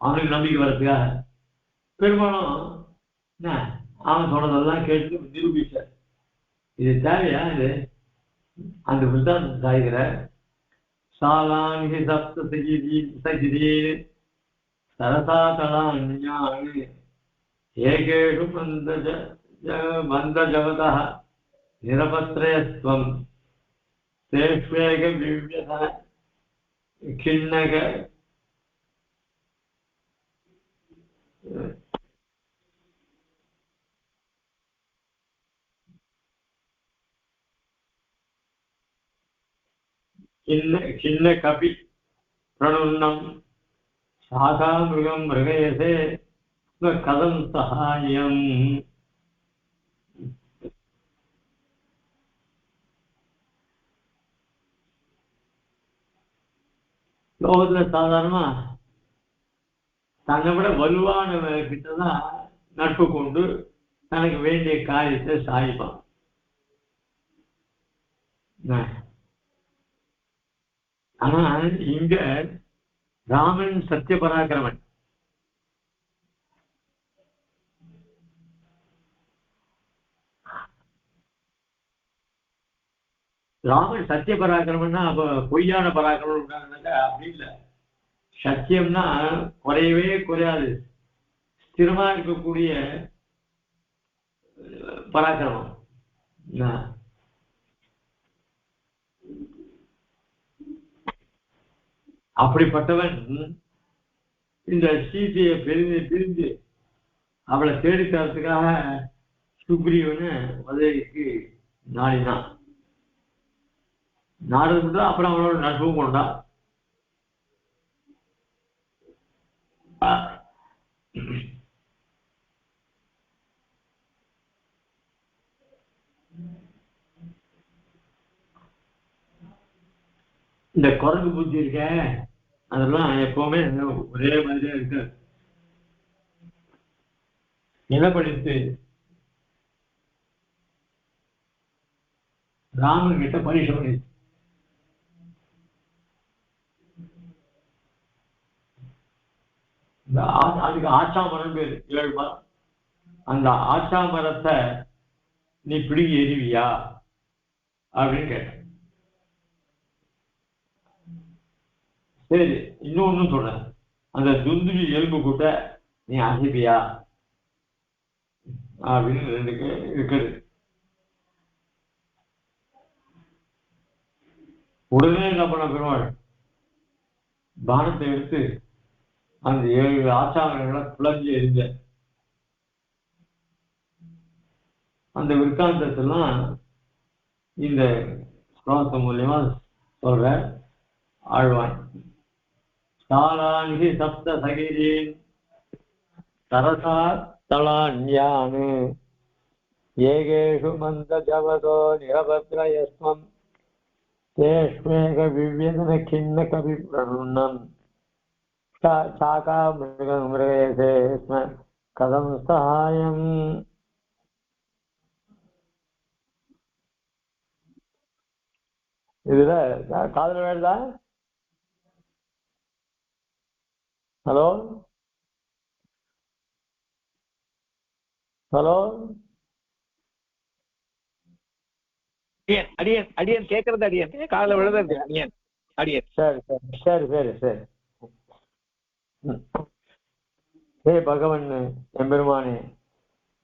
Speaker 1: அவனுக்கு நம்பிக்கை வர்றதுக்காக. பெரும்பாலும் அவன் சொன்னதெல்லாம் கேட்டு நிரூபிச்ச. இது தேவையா? இது அந்த விருத்தாந்தம் சாய்கிற சாலாங்கி சப்த சகிதி சரசா தலான்னு ஏகேஷு மந்த ஜகதா நிரபத்ரயஸ்வம் தேஷ்வேக விவ்யத கிண்ணக கிண்ண கபி பிரணுன்னம் சாகா மிருகம் மிருகயசே கதம் சகாயம். லோகத்துல சாதாரணமா தன்னை விட வலுவான கிட்டதான் நட்பு கொண்டு தனக்கு வேண்டிய காரியத்தை சாதிப்பான். ஆனா இங்க ராமன் சத்திய பராக்கிரமன். ராமன் சத்திய பராக்கிரமன்னா அப்ப பொய்யான பராக்கிரமம் அப்படி இல்லை. சத்தியம்னா குறையவே குறையாது, ஸ்திரமா இருக்கக்கூடிய பராக்கிரமம். அப்படிப்பட்டவன் இந்த சீதையை பிரிஞ்சு அவளை தேடி தரத்துக்காக சுக்ரீவனை உதவிக்கு நாடினான். நாடுதான் அப்புறம் அவனோட நட்பும் கொண்டான். இந்த குரங்கு புத்தி இருக்க அதெல்லாம் எப்பவுமே ஒரே மாதிரியா இருக்கு. என்ன படித்து ராமன் கிட்ட பரிசு பண்ணிச்சு. அதுக்கு ஆச்சாமரம் பேரு, 7 மரம். அந்த ஆச்சாமரத்தை நீ பிடிங்கி எறிவியா அப்படின்னு கேட்ட. சரி, இன்னொன்னு சொல்றேன், அந்த துந்துபி எலும்பு கூட்ட நீ அசைப்பியா அப்படின்னு 2 இருக்குது. உடனே என்ன பண்ண பெருமாள் பானத்தை எடுத்து அந்த 7 ஆச்சாரங்களை புலஞ்சு எரிஞ்ச. அந்த விற்காந்தத்தெல்லாம் இந்த ஸ்லோகத்து மூலியமா சொல்ற ஆழ்வான். சாலாங்கி சப்த சகிரீன் சரசா தலான்யானு ஏகேஷு மந்த ஜவதோ நிரபத்ரயஸ்வம் தேஷ்மேக விவ்யதன கிண்ண கவி பிரணுன்னம் சாகா மிருகேசே கதம் சகாயம். இதுல காதல வேண்டா. ஹலோ ஹலோ
Speaker 2: அடியன் அடியன் கேட்கறது அடியன் காதல விழுது அடியன் அடியன்.
Speaker 1: சரி சரி சரி சரி. ஹே பகவன் எம்பெருமானே,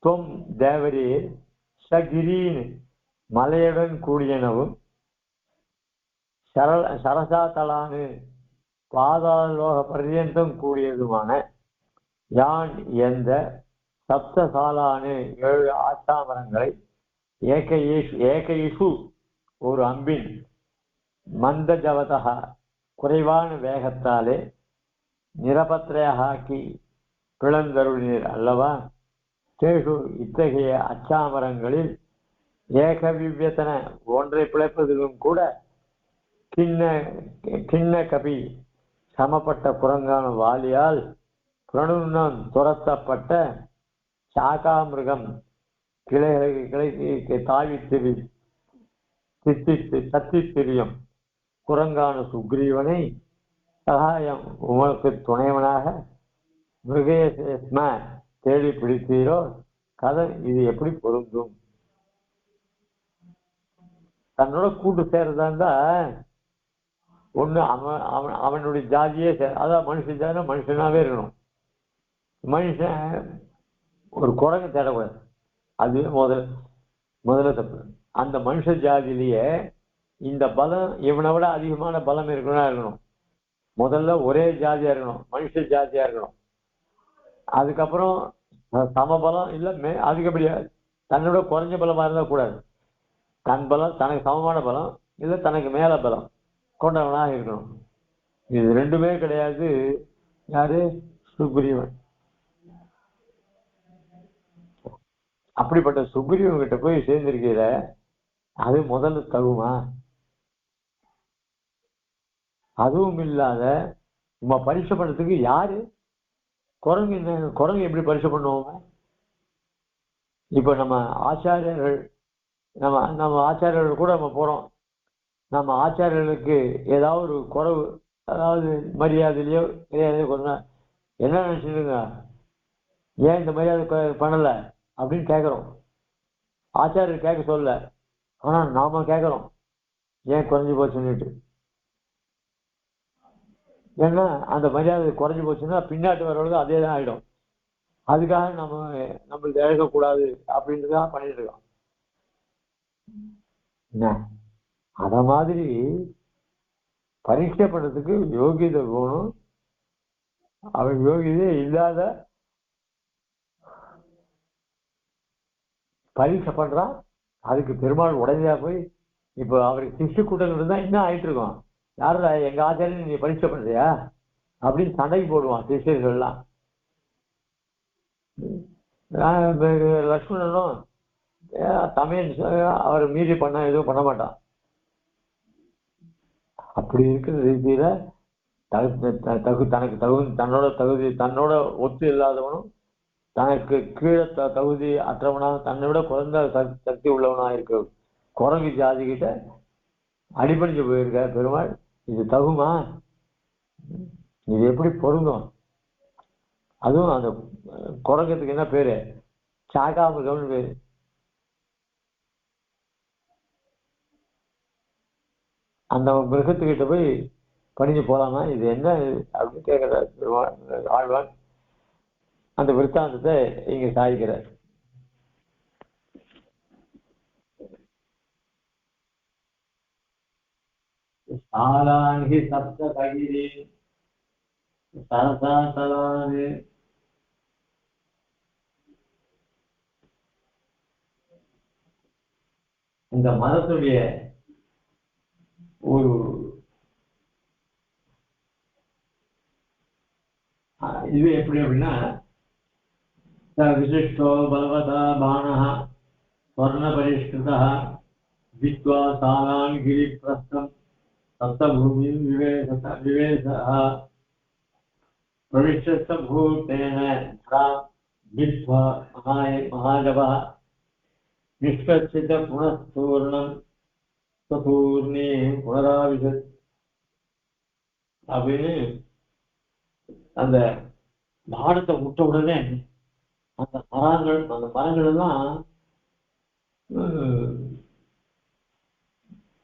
Speaker 1: தொம் தேவரீர் சகிரீன் மலையுடன் கூடியனவும் சரசாத்தலானு பாதாளலோக பர்யந்தம் கூடியதுமான யான் எந்த சப்தசாலானு 7 ஆச்சாமரங்களை ஏகைஷு ஒரு அம்பின் மந்த ஜவதா குறைவான வேகத்தாலே நிரபத்திரையாக்கி பிளந்தருளினீர் அல்லவா. தேஷு இத்தகைய அச்சாமரங்களில் ஏகவிவ்யத்தன ஒன்றை பிழைப்பதிலும் கூட கிண்ண கபி சமப்பட்ட குரங்கான வாலியால் பிரணுன்னம் துரத்தப்பட்ட சாகாமிருகம் கிளைக்கு தாவி தத்தி திரியும் குரங்கான சுக்ரீவனை சகாயம் உங்களுக்கு துணைவனாக மிருகேஸ்ம தேடி பிடித்தீரோ கதை இது எப்படி பொருந்தும். தன்னோட கூட்டு சேர்றதா இருந்தா ஒண்ணு அவனுடைய ஜாதியே அதான் மனுஷ ஜாதினா மனுஷனாவே இருக்கணும். மனுஷன் ஒரு குரங்கு தேடக்கூடாது, அது முதல்ல தப்பு. அந்த மனுஷ ஜாதியிலேயே இந்த பலம் இவனை விட அதிகமான பலம் இருக்கணும். முதல்ல ஒரே ஜாதியா இருக்கணும், மனுஷ ஜாதியா இருக்கணும். அதுக்கப்புறம் சமபலம் இல்லை, அதுக்கப்படியா தன்னோட குறைஞ்ச பலமா இருந்தா கூடாது. தன் பலம் தனக்கு சமமான பலம் இல்லை தனக்கு மேல பலம் கொண்டவனாக இருக்கணும். இது ரெண்டுமே கிடையாது. யாரு? சுக்ரீவன். அப்படிப்பட்ட சுக்ரீவன் கிட்ட போய் சேர்ந்திருக்கிற அது முதல்ல தகுமா? அதுவும் இல்லாத நம்ம பரீட்சை பண்றதுக்கு யாரு? குரங்கு எப்படி பரீட்சை பண்ணுவோங்க? இப்ப நம்ம ஆச்சாரியர்கள் நம்ம ஆச்சாரியர்கள் கூட நம்ம போறோம். நம்ம ஆச்சாரியர்களுக்கு ஏதாவது ஒரு குறைவு, அதாவது மரியாதையிலையோ என்ன நினைச்சுங்க, ஏன் இந்த மரியாதை பண்ணல அப்படின்னு கேட்கிறோம். ஆச்சாரியர் கேட்க சொல்ல, ஆனா நாம கேட்கிறோம் ஏன் குறைஞ்சு போச்சுன்னுட்டு. ஏன்னா அந்த மரியாதை குறைஞ்சு போச்சுன்னா பின்னாட்டு வரவங்களுக்கு அதே தான் ஆயிடும். அதுக்காக நம்மளுக்கு இழக்கக்கூடாது அப்படின்றதான் பண்ணிட்டு இருக்கோம். அத மாதிரி பரீட்சை பண்றதுக்கு யோகியதை போகணும். அவன் யோகியதே இல்லாத பரீட்சை பண்றான். அதுக்கு பெருமாள் உடனடியா போய் இப்போ அவருக்கு சிஷ்ய கூட்டங்கள் இருந்தா இன்னும் ஆயிட்டு இருக்கோம். யாரா எங்க ஆச்சாரியன் நீ பரீட்சை பண்றியா அப்படின்னு சண்டைக்கு போடுவான் சிஷ்யர்கள்லாம். லக்ஷ்மணனும் தமிழ் அவர் மீறி பண்ண எதுவும் பண்ண மாட்டான். அப்படி இருக்கிற ரீதியில தன்னோட ஒத்து இல்லாதவனும் தனக்கு கீழே தகுதி அற்றவனா தன்னை விட குறைந்த சக்தி உள்ளவனா இருக்க குரங்கு ஜாதி கிட்ட அடிபணிஞ்சு போயிருக்க பெருமாள். இது தகுமா? இது எப்படி பொருந்தும்? அதுவும் அந்த குரங்கத்துக்கு என்ன பேரு? சாகாமிருகம்னு பேரு. அந்த மிருகத்துக்கிட்ட போய் பணிஞ்சு போலாமா? இது என்ன அப்படின்னு கேட்கிறார் ஆழ்வான். அந்த விருத்தாந்தத்தை இங்க சாதிக்கிறார். சாலாங்கி சப்த பகிரி சரசா சலாது இந்த மதத்துடைய ஒரு இது எப்படி அப்படின்னா விசிஷ்டோ பலவதா பானஹ ஸ்வர்ண பரிஷ்கிருதா வித்வா சாலான் கிரி பிரஸ்தம் சப்தபூமி விவேசः பிரவிஷ்ட பூதேன வித்வா மகாஜவः நிஷ்கர்ஷித புனஸ்தூர்ணம் பூர்ணே புனராவிஷத் அப்படின்னு அந்த பாடத்தை விட்ட உடனே அந்த மரங்கள் எல்லாம்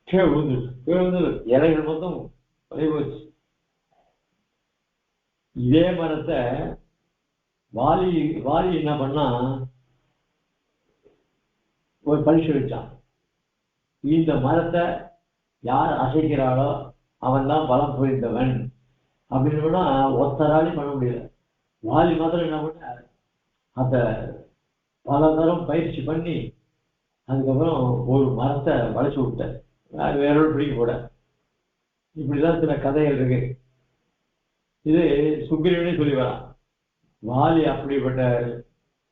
Speaker 1: கீழே விழுந்து இலைகள் மொத்தம் போச்சு. இதே மரத்தை வாலி என்ன பண்ணா ஒரு பரிசு வச்சான். இந்த மரத்தை யார் அசைக்கிறாளோ அவன் தான் பலம் புரிந்தவன் அப்படின்னு ஒத்தராளி பண்ண முடியல. வாலி மாத்திரம் என்ன பண்ண அந்த பல தரம் பயிற்சி பண்ணி அதுக்கப்புறம் ஒரு மரத்தை வளைச்சு விட்ட வேறோடு பிடிக்க கூட. இப்படிதான் சில கதைகள் இருக்கு. இது சுக்கிரவனே சொல்லி வரான். வாலி அப்படிப்பட்ட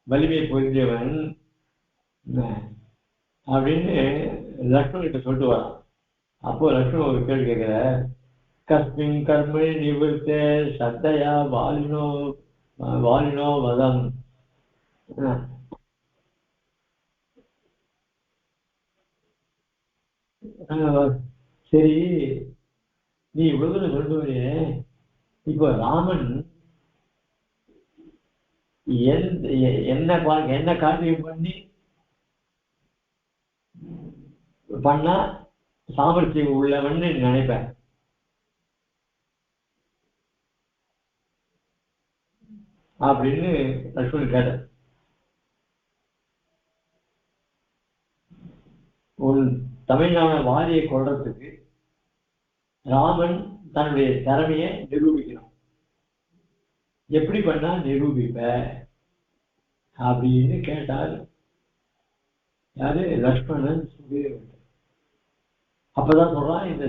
Speaker 1: வலிமையை பொருந்தியவன் அப்படின்னு லக்ஷ்மணன் கிட்ட சொல்லிட்டு வரான். அப்போ லக்ஷ்மணன் ஒரு கேள்வி கேட்கிற, கஸ்மின் கர்மணி நிவர்த்தே சத்தையா வாலினோ வதம். சரி, நீ இவ்வளவு தூரம் சொல்லுவே, இப்போ ராமன் என்ன காரியம் பண்ணா சாமர்த்தியம் உள்ளவன் நினைப்பேன். அப்படின்னு லட்சுமணன் கேட்ட. ஒரு தமிழ்நாடு வாரியை கொள்றதுக்கு ராமன் தன்னுடைய திறமையை நிரூபிக்கிறான். எப்படி பண்ணா நிரூபிப்ப அப்படின்னு கேட்டார். யாரு? லக்ஷ்மணன். அப்பதான் சொல்றான், இந்த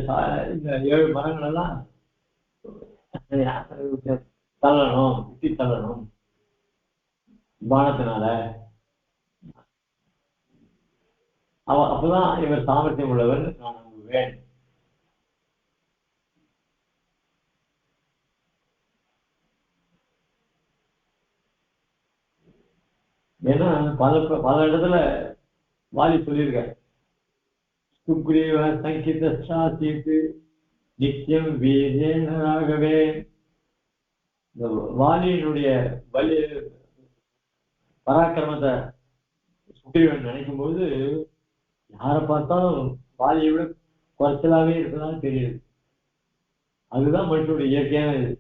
Speaker 1: 7 மரங்கள் எல்லாம் தள்ளணும், சுத்தி தள்ளணும் பானத்தினால. அப்பதான் இவர் சாமர்த்தியம் உள்ளவர் நான் நம்புவேன். ஏன்னா பல இடத்துல வாலி சொல்லியிருக்க, சுக்ரீவ சங்கிதீட்டு நித்தியம் வீரேனராகவே. இந்த வாலியினுடைய பராக்கிரமத்தை சுக்ரீவன் நினைக்கும் போது யாரை பார்த்தாலும் வாலியை விட குறைச்சலாவே இருக்கதான் தெரியுது. அதுதான் மனுஷனுடைய இயற்கையான இது.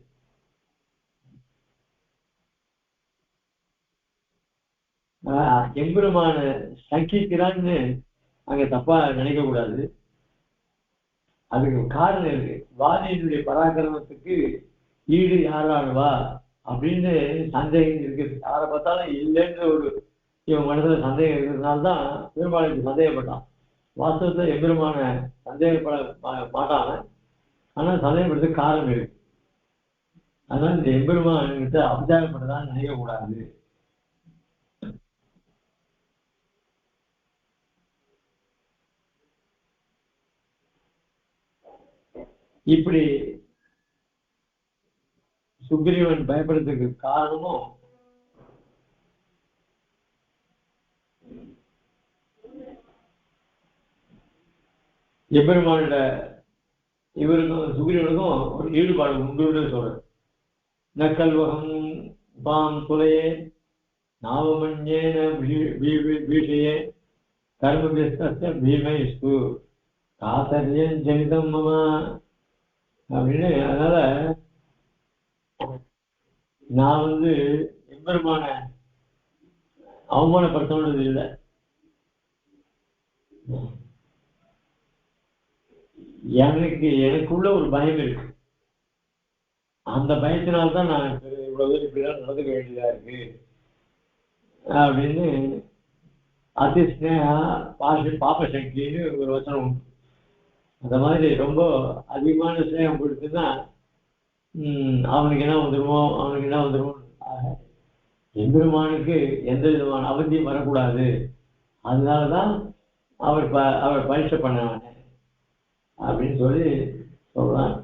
Speaker 1: எம்பெருமான சங்கிக்கிறான்னு அங்க தப்பா நினைக்க கூடாது. அதுக்கு காரணம் இருக்கு. வாலியினுடைய பராக்கிரமத்துக்கு ஈடு யாராடுவா அப்படின்னு சந்தேகம் இருக்குது. யாரை பார்த்தாலும் இல்லைன்ற ஒரு இவன் மனசுல சந்தேகம் இருக்கிறதுனால்தான் பெருமாளுக்கு சந்தேகப்பட்டான். வாஸ்தவத்தை எம்பெருமான சந்தேகப்பட மாட்டாங்க, ஆனா சந்தேகப்படுறதுக்கு காரணம் இருக்கு. அதனால இந்த எம்பெருமான் கிட்ட அபிச்சாரப்பட்டதான் நினைக்க கூடாது. இப்படி சுக்ரீவன் பயப்படுறதுக்கு காரணமும் எம்பெருமானோட இவருக்கும் சுக்ரீவனுக்கும் ஒரு ஈடுபாடு உண்டு சொல்ற. நக்கல்வகம் பாம் துளையே நாவமஞ்சேன வீட்டையே கர்மபியஸ்த பீமைஸ்து காத்தரியம் ஜனிதம் மமா அப்படின்னு. அதனால நான் எம்பெருமான அவமானப்படுத்தணுன்றது இல்லை. எனக்குள்ள ஒரு பயம் இருக்கு. அந்த பயத்தினால்தான் நான் இவ்வளவு இப்படிதான் நடந்துக்க வேண்டியதா இருக்கு அப்படின்னு. அதிஸ்னேகா பாபசக்தின்னு ஒரு வசனம் உண்டு. அந்த மாதிரி ரொம்ப அதிகமான ஸ்நேகம் கொடுத்துன்னா அவனுக்கு என்ன வந்துருமோ. எம்பெருமானுக்கு எந்த விதமான அவதியும் வரக்கூடாது. அதனாலதான் அவர் பரீட்சை பண்ணாங்க அப்படின்னு சொல்லி சொல்றான்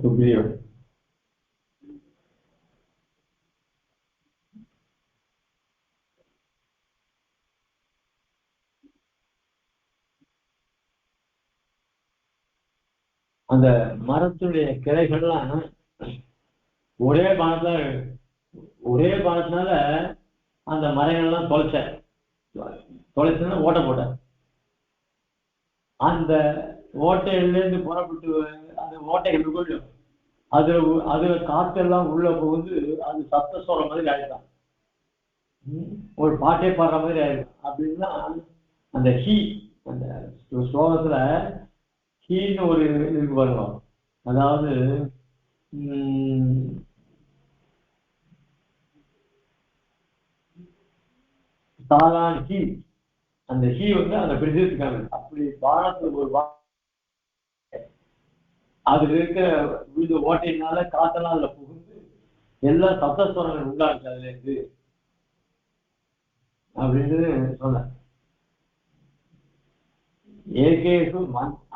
Speaker 1: சுக்ரீவன். அந்த மரத்துடைய கிளைகள்லாம் ஒரே பானத்தினால அந்த மரங்கள்லாம் தொலைச்சுன்னா ஓட்ட போட்ட. அந்த ஓட்டையிலேருந்து புறப்பட்டு அந்த ஓட்டைகள் அதுல காற்றெல்லாம் உள்ள புகுந்து அது சத்த சொல்ற மாதிரி ஆயிடுதான். ஒரு பாட்டே பாடுற மாதிரி ஆயிடும். அப்படின்னா அந்த அந்த ஸ்லோகத்துல ஹீன்னு ஒரு இருக்கு பாருங்க. அதாவது சாதாரண ஹீ, அந்த ஹீ அந்த பிரதேசத்துக்கான அப்படி பானத்துக்கு ஒரு அதுல இருக்கிற வீடு ஓட்டையினால காத்தெல்லாம் அதுல புகுந்து எல்லா சப்தஸ்வரங்கள் உண்டாச்சு அதுல இருந்து அப்படின்னு சொன்ன. ஏகேஷு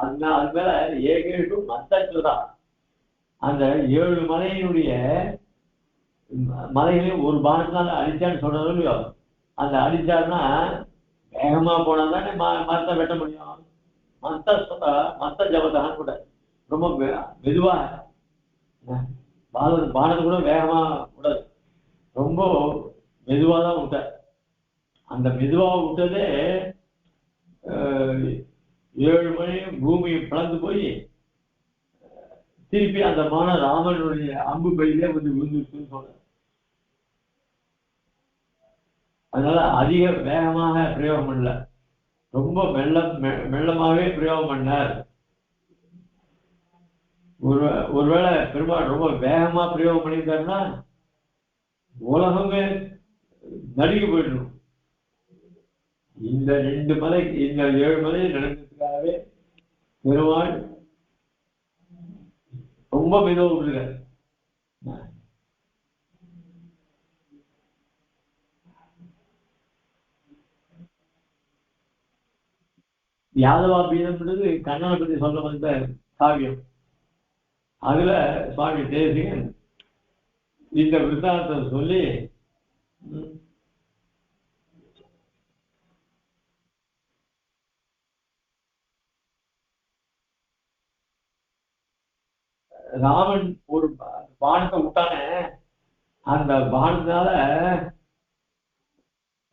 Speaker 1: அது மேல ஏகேஷு மத்தச்சுதா, அந்த 7 மலையினுடைய மலைகளையும் ஒரு பானத்தினால அடிச்சான்னு சொல்றது இல்லையோ. அந்த அடிச்சாருன்னா வேகமா போனாதானே மரத்தை வெட்ட முடியும். மத்த ஜபத்தான்னு கூட ரொம்ப மெதுவா பானது கூட வேகமா விடாது, ரொம்ப மெதுவாதான் விட்ட. அந்த மெதுவா விட்டதே 7 மணியும் பூமியை பிளந்து போய் திருப்பி அந்த மான ராமனுடைய அம்பு பையிலே விழுந்துருச்சுன்னு சொல்ற. அதனால அதிக வேகமாக பிரயோகம் பண்ணல, ரொம்ப மெல்லமாவே பிரயோகம் பண்ணார். ஒருவேளை பெருமாள் ரொம்ப வேகமா பிரயோகம் பண்ணியிருக்காருன்னா உலகமே நடுங்கி போயிடணும். இந்த 2 மலை, இந்த 7 மலை நடந்ததுக்காகவே பெருமாள் ரொம்ப மெதுவாக விடுறார். யாதவா பீதம்ன்றது கண்ணனை பற்றி சொல்ல வந்த காவியம். அதுல சுவாமி தேசிகன் இந்த விருத்தாந்தத்தை சொல்லி ராமன் ஒரு பானத்தை விட்டானே, அந்த பானத்தினால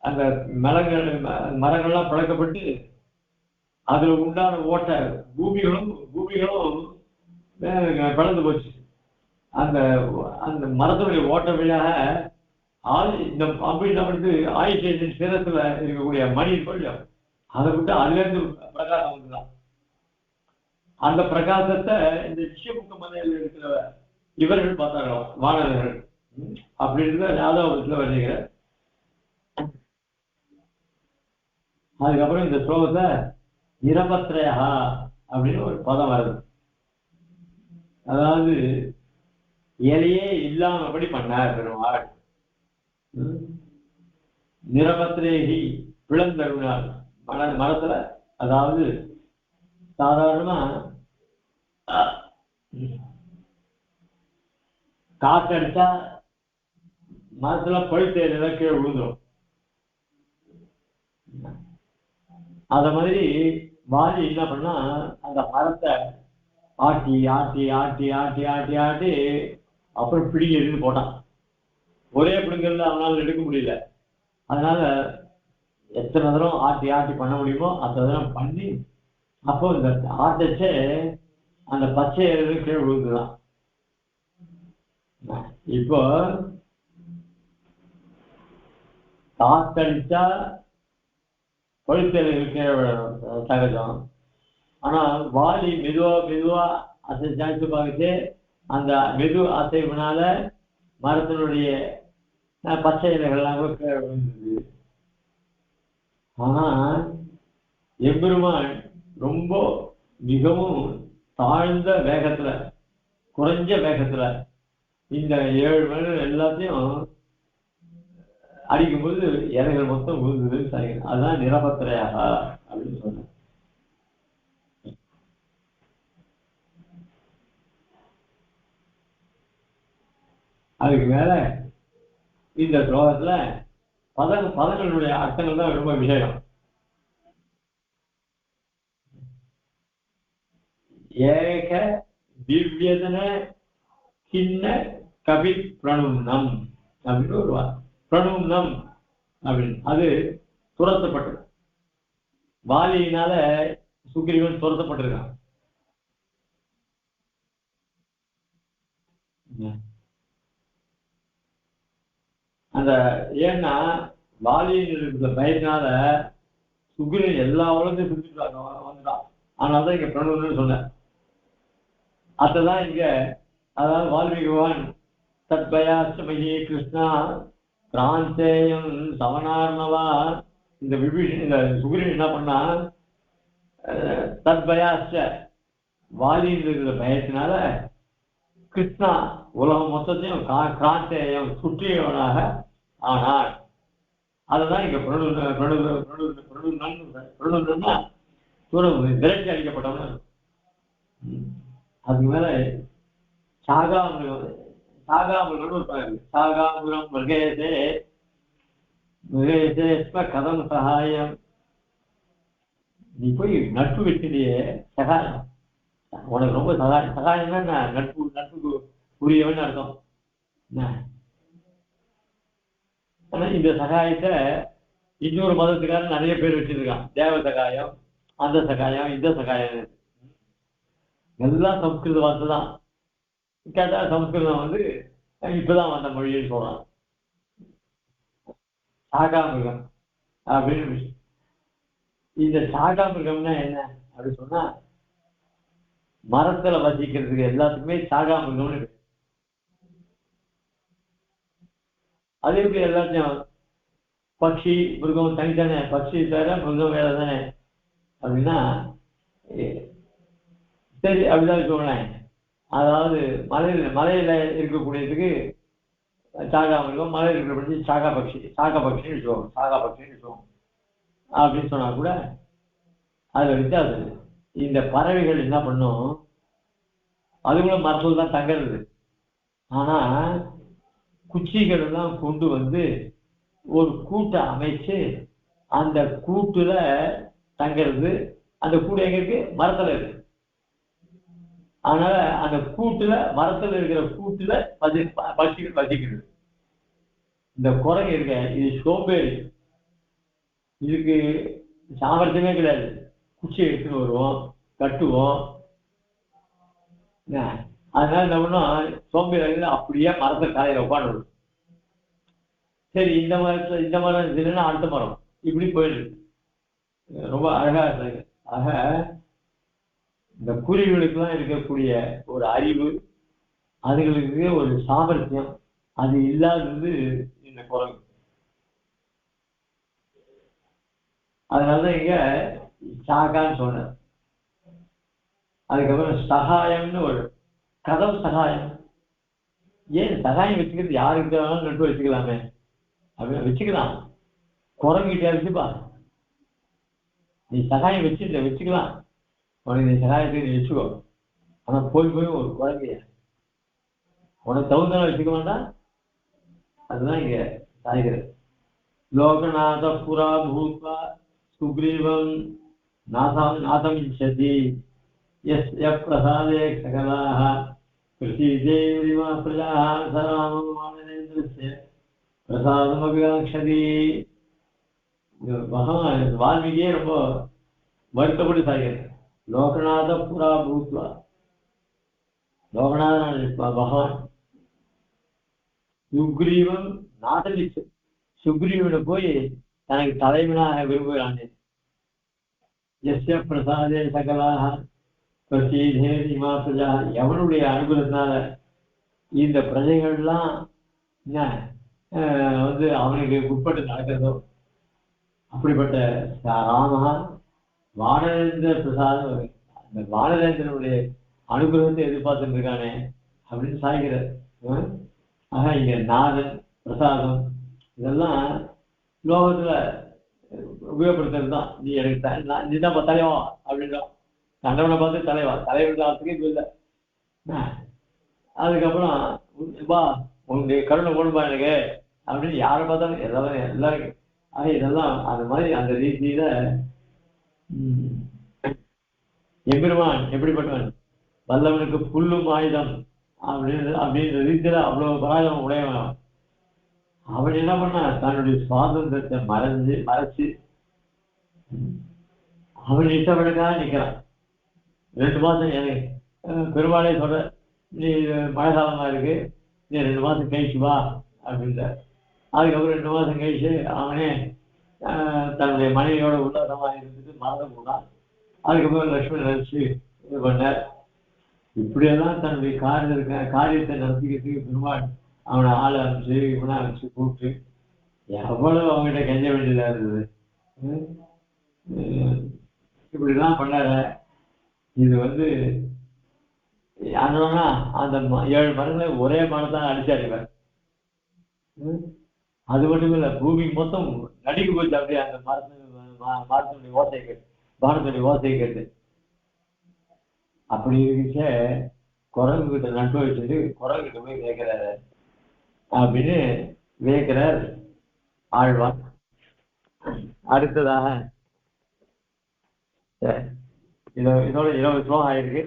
Speaker 1: அந்த மரங்கள்லாம் பழக்கப்பட்டு அதுல உண்டான ஓட்ட பூமிகளும் பழந்து போச்சு. அந்த அந்த மரத்துடைய ஓட்ட வழியாக இந்த அப்படி ஆயுஷ் சிரத்துல இருக்கக்கூடிய மணி கொஞ்சம் அதை விட்டு அதுலேருந்து பிரகாசம் வந்துதான். அந்த பிரகாசத்தை இந்த ரிஷிமுக மலையில் இருக்கிற இவர்கள் பார்த்தாங்களாம், வானவர்கள். அப்படின்ற யாதவத்துல வருகிற. அதுக்கப்புறம் இந்த ஸ்லோகத்தை நிரபத்ரயா அப்படின்னு ஒரு பதம் வருது. அதாவது இலையே இல்லாமபடி பண்ணார் பெருமாள். நிரபத்ரேகி பிளந்தருணார் மரத்துல. அதாவது சாதாரணமா காற்றடிச்சா மரத்துல பழுத்த கீழே விழுந்துடும். அத மாதிரி வாலி என்ன பண்ணா அந்த மரத்தை ஆட்டி ஆட்டி ஆட்டி ஆட்டி ஆட்டி ஆட்டி அப்புறம் பிடிங்க இருந்து போட்டான். ஒரே பிடுங்கல்ல அவனால எடுக்க முடியல. அதனால எத்தனை தரம் ஆட்டி ஆட்டி பண்ண முடியுமோ அத்தனை தரம் பண்ணி அப்போ இந்த ஆட்டச்சே அந்த பச்சை இலையில கீழே விழுந்துதான். இப்போ காத்தடிச்சா பழுத்தலை கீழே விழணும் சகஜம். ஆனா வாலி மெதுவா மெதுவா அசைச்சு பார்த்து அந்த மெது அசைவுனால மரத்தினுடைய பச்சை இலைகள்லாம் கூட கீழே விழுந்தது. ஆனா எம்பெருமான் ரொம்ப மிகவும் தாழ்ந்த வேகத்துல, குறைஞ்ச வேகத்துல இந்த 7 மணி எல்லாத்தையும் அடிக்கும்போது இலைகள் மொத்தம் விழுந்தது. அதுதான் நிரபத்திரையாக அப்படின்னு சொன்னேன். அதுக்கு மேல இந்த ஸ்லோகத்துல பதங்களுடைய அர்த்தங்கள் தான் ரொம்ப விஷயம். ஏக திவ்யதன சின்ன கவி பிரணும்னம் அப்படின்னு ஒரு பிரணும்னம் அப்படின்னு அது துரத்தப்பட்டது. வாலியினால சுக்ரீவன் துரத்தப்பட்டிருக்கான். அந்த ஏன்னா வாலியின் இருக்கிற பயத்தினால சுக்ரீவன் எல்லா உலகத்தையும் சுத்திட்டு வந்துட்டான். அதனாலதான் இங்க பிரணவம்னு சொன்னேன். அதுதான் இங்க அதாவது வால்மீகி பகவான் தத்பயாஸ்மகி கிருஷ்ணா கிராந்தேயம் சவனார்ணவா இந்த விபீஷன் இந்த சுக்ரீவன் என்ன பண்ணா தத்பயாஸ்ட வாலியின் இருக்கிற பயத்தினால கிருஷ்ணா உலகம் மொத்தத்தையும் கிராந்தேயம் சுற்றியவனாக ஆனார். அதுதான் இங்க பிரணவம்னா விரட்டி அளிக்கப்பட்டவன். அதுக்கு மேல சாகாமிருகம் கதம் சகாயம். நீ போய் நட்பு வச்சிலேயே சகாயம், உனக்கு ரொம்ப சகாயம்னா நட்புக்கு உரியவன் அர்த்தம். ஆனா இந்த சகாயத்தை இன்னொரு மதத்துக்காரன் நிறைய பேர் வச்சிருக்கான். தேவ சகாயம், அந்த சகாயம், இந்த சகாயம் எல்லாம் சம்ஸ்கிருத வார்த்தை தான். கேட்டா சம்ஸ்கிருதம் இப்பதான் வந்த மொழின்னு சொல்றான். சாகாமிருகம் அப்படின்னு இந்த சாகாமிருகம்னா என்ன அப்படின்னு சொன்னா மரத்துல வசிக்கிறதுக்கு எல்லாத்துக்குமே சாகாமிருகம்னு இருக்கு. அது எப்படி எல்லாத்தையும் பட்சி மிருகம் தனித்தானே, பட்சி வேற மிருகம் வேற தானே அப்படின்னா சரி அப்படிதான் வச்சுக்கோங்களேன். அதாவது மலையில இருக்கக்கூடியதுக்கு சாகாமிருகம், மலையில் இருக்கிற சாகா பட்சின்னு வச்சுக்கோங்க, சாகா பட்சின்னு வச்சுக்கோங்க அப்படின்னு சொன்னா கூட அது வித்தியாசம். இந்த பறவைகள் என்ன பண்ணும், அதுங்களும் மரத்துல தான் தங்கிறது. ஆனா குச்சிகள் எல்லாம் கொண்டு ஒரு கூட்டை அமைச்சு அந்த கூட்டுல தங்கிறது. அந்த கூடு எங்க இருக்கு, மரத்துல இருக்கு. அதனால அந்த கூட்டுல மரத்துல இருக்கிற கூட்டுல பட்சிகள் வசிக்கிறது. இந்த குரங்கு இருக்க இது சோம்பேறி, இதுக்கு சாமர்த்தியமே கிடையாது. குச்சி எடுத்துன்னு வருவோம், கட்டுவோம். அதனால என்ன பண்ணும், சோம்பேறி அப்படியே மரத்தை காலையில உட்காந்து சரி இந்த மரம் இல்லைன்னா அடுத்த மரம் இப்படி போயிடுது. ரொம்ப அழகா இருக்கு. ஆக இந்த குருவிகளுக்கெல்லாம் இருக்கக்கூடிய ஒரு அறிவு, அதுகளுக்கு ஒரு சாமர்த்தியம், அது இல்லாதது இந்த குரங்கு. அதனாலதான் இங்க சாகான்னு சொன்னார். அதுக்கப்புறம் சகாயம்னு ஒரு கதம் சகாயம். ஏன் சகாயம் வச்சுக்கிறது யாருக்கு வேணாலும் நட்டு வச்சுக்கலாமே அப்படின்னு வச்சுக்கலாம். குரங்கிட்ட வச்சுப்பா, நீ சகாயம் வச்சுக்கலாம், உனக்கு நீ சகாயத்தை நீ வச்சுக்கோ. ஆனா போய் ஒரு குழந்தைய உனக்கு தகுந்த வச்சுக்க வேண்டாம். அதுதான் இங்க சாய்கிறது. லோகநாத புரா பூத்வா சுக்ரீவம் நாதம் இச்சதி யஸ்ய பிரசாதே சகலாஹ பிரசீதேரிமா பிரஜாஹ சராமம் வானரேந்திரஸ்ய பிரசாதமபி காங்க்ஷதி. பகவான் வால்மீகியே ரொம்ப வருத்தப்பட்டு சாய்கிறது. லோகநாத புரா பூத்வா, லோகநாதன் பகவான் சுக்ரீவன் நாதலிச்சு, சுக்ரீவனை போய் தனக்கு தலைவனாக விரும்புகிறான். எஸ்ய பிரசாதே சகலாக பிரசீதே இமா பிரஜா, எவனுடைய அனுகிரகத்தினால இந்த பிரஜைகள்லாம் வந்து அவனுக்கு உட்பட்டு நடக்கிறதோ அப்படிப்பட்ட ராமஹா வானரேந்திர பிரசாதம், அந்த வானரேந்திரனுடைய அனுகிரகத்தை எதிர்பார்த்துட்டு இருக்கானே அப்படின்னு சாய்கிறார். ஆக இங்க நாதன் பிரசாதம் இதெல்லாம் லோகத்துல உபயோகப்படுத்துறது தான். நீ எனக்கு நீ தான் தலைவா அப்படின்றோம். கண்டவனை பார்த்து தலைவர் காலத்துக்கு இது இல்லை. அதுக்கப்புறம் வா உன்னுடைய கருணை ஓடுபா எனக்கு அப்படின்னு யாரை பார்த்தாலும் எல்லாரும். ஆக இதெல்லாம் அந்த மாதிரி அந்த ரீதியில எம்பெருமான் எப்படிப்பட்டவன், வல்லவனுக்கு புல்லும் ஆயுதம் அப்படின்ற ரீதியில அவ்வளவு பராஜம் உடையவன். அவன் என்ன பண்ண, தன்னுடைய சுவாதந்திரத்தை மறைச்சு அவன் இஷ்டப்படக்காக நிக்கிறான். 2 மாசம் எனக்கு பெருமாளே சொல்ற, நீ மழை காலமா இருக்கு, நீ 2 மாசம் கழிச்சு வா அப்படின்ற. அதுக்கப்புறம் 2 மாசம் கழிச்சு அவனே தன்னுடைய மனைவியோட உல்லாசமா இருந்துட்டு மறந்து போனான். அதுக்கப்புறம் லட்சுமணன் நினைச்சு இது பண்ணார். இப்படியெல்லாம் தன்னுடைய காரியத்தை நடத்திக்கிறதுக்கு பெருமாள் அவனை ஆள் அனுப்பிச்சு இவனை அனுப்பிச்சு கூப்பிட்டு எவ்வளவு அவங்ககிட்ட கெஞ்ச வேண்டியதா இருந்தது. இப்படிலாம் பண்ணார. இது வந்து யாருன்னா அந்த 7 மரங்களை ஒரே மரத்தான் அடிச்சாடிவர். அது மட்டும் இல்ல, பூமி மொத்தம் நடிக்க போச்சு அப்படியே அந்த மரத்தினுடைய ஓசை கேட்டு, பானத்துடைய ஓசை கேட்டு. அப்படி இருந்துச்ச குரங்கு கிட்ட நட்டு வச்சுட்டு குரங்கு கிட்ட போய் கேட்கிறாரு அப்படின்னு வியக்கிறார் ஆழ்வான். அடுத்ததாக இதோட 20 ஸ்லோகம் ஆயிருக்கு.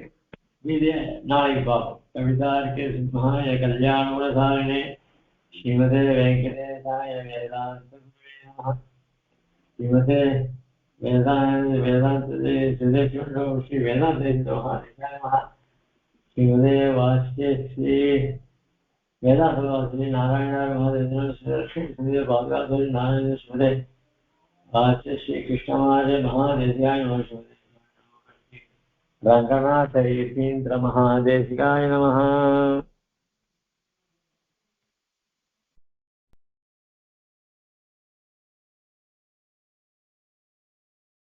Speaker 1: மீதிய நாளைக்கு பார்ப்போம். கவிதார்க்கே சிம்ஹாய கல்யாண குணசாலினே ஸ்ரீமதே வெங்கடேசாய வேதாந்த ஸ்ரீமதே வேதாந்தே ஸ்ரீ வேதாந்தே ஸ்ரீமதே வாசிய ஸ்ரீ வேதாந்தவாசி நாராயண மகாதேவன் ஸ்ரீ பாகவதி நாராயண ஸ்ரீமதே வாசிய ஸ்ரீ கிருஷ்ணமாய மகாதேசியாய நமः. ரங்கநாத யதீந்திர மகாதேசிகாய நமः.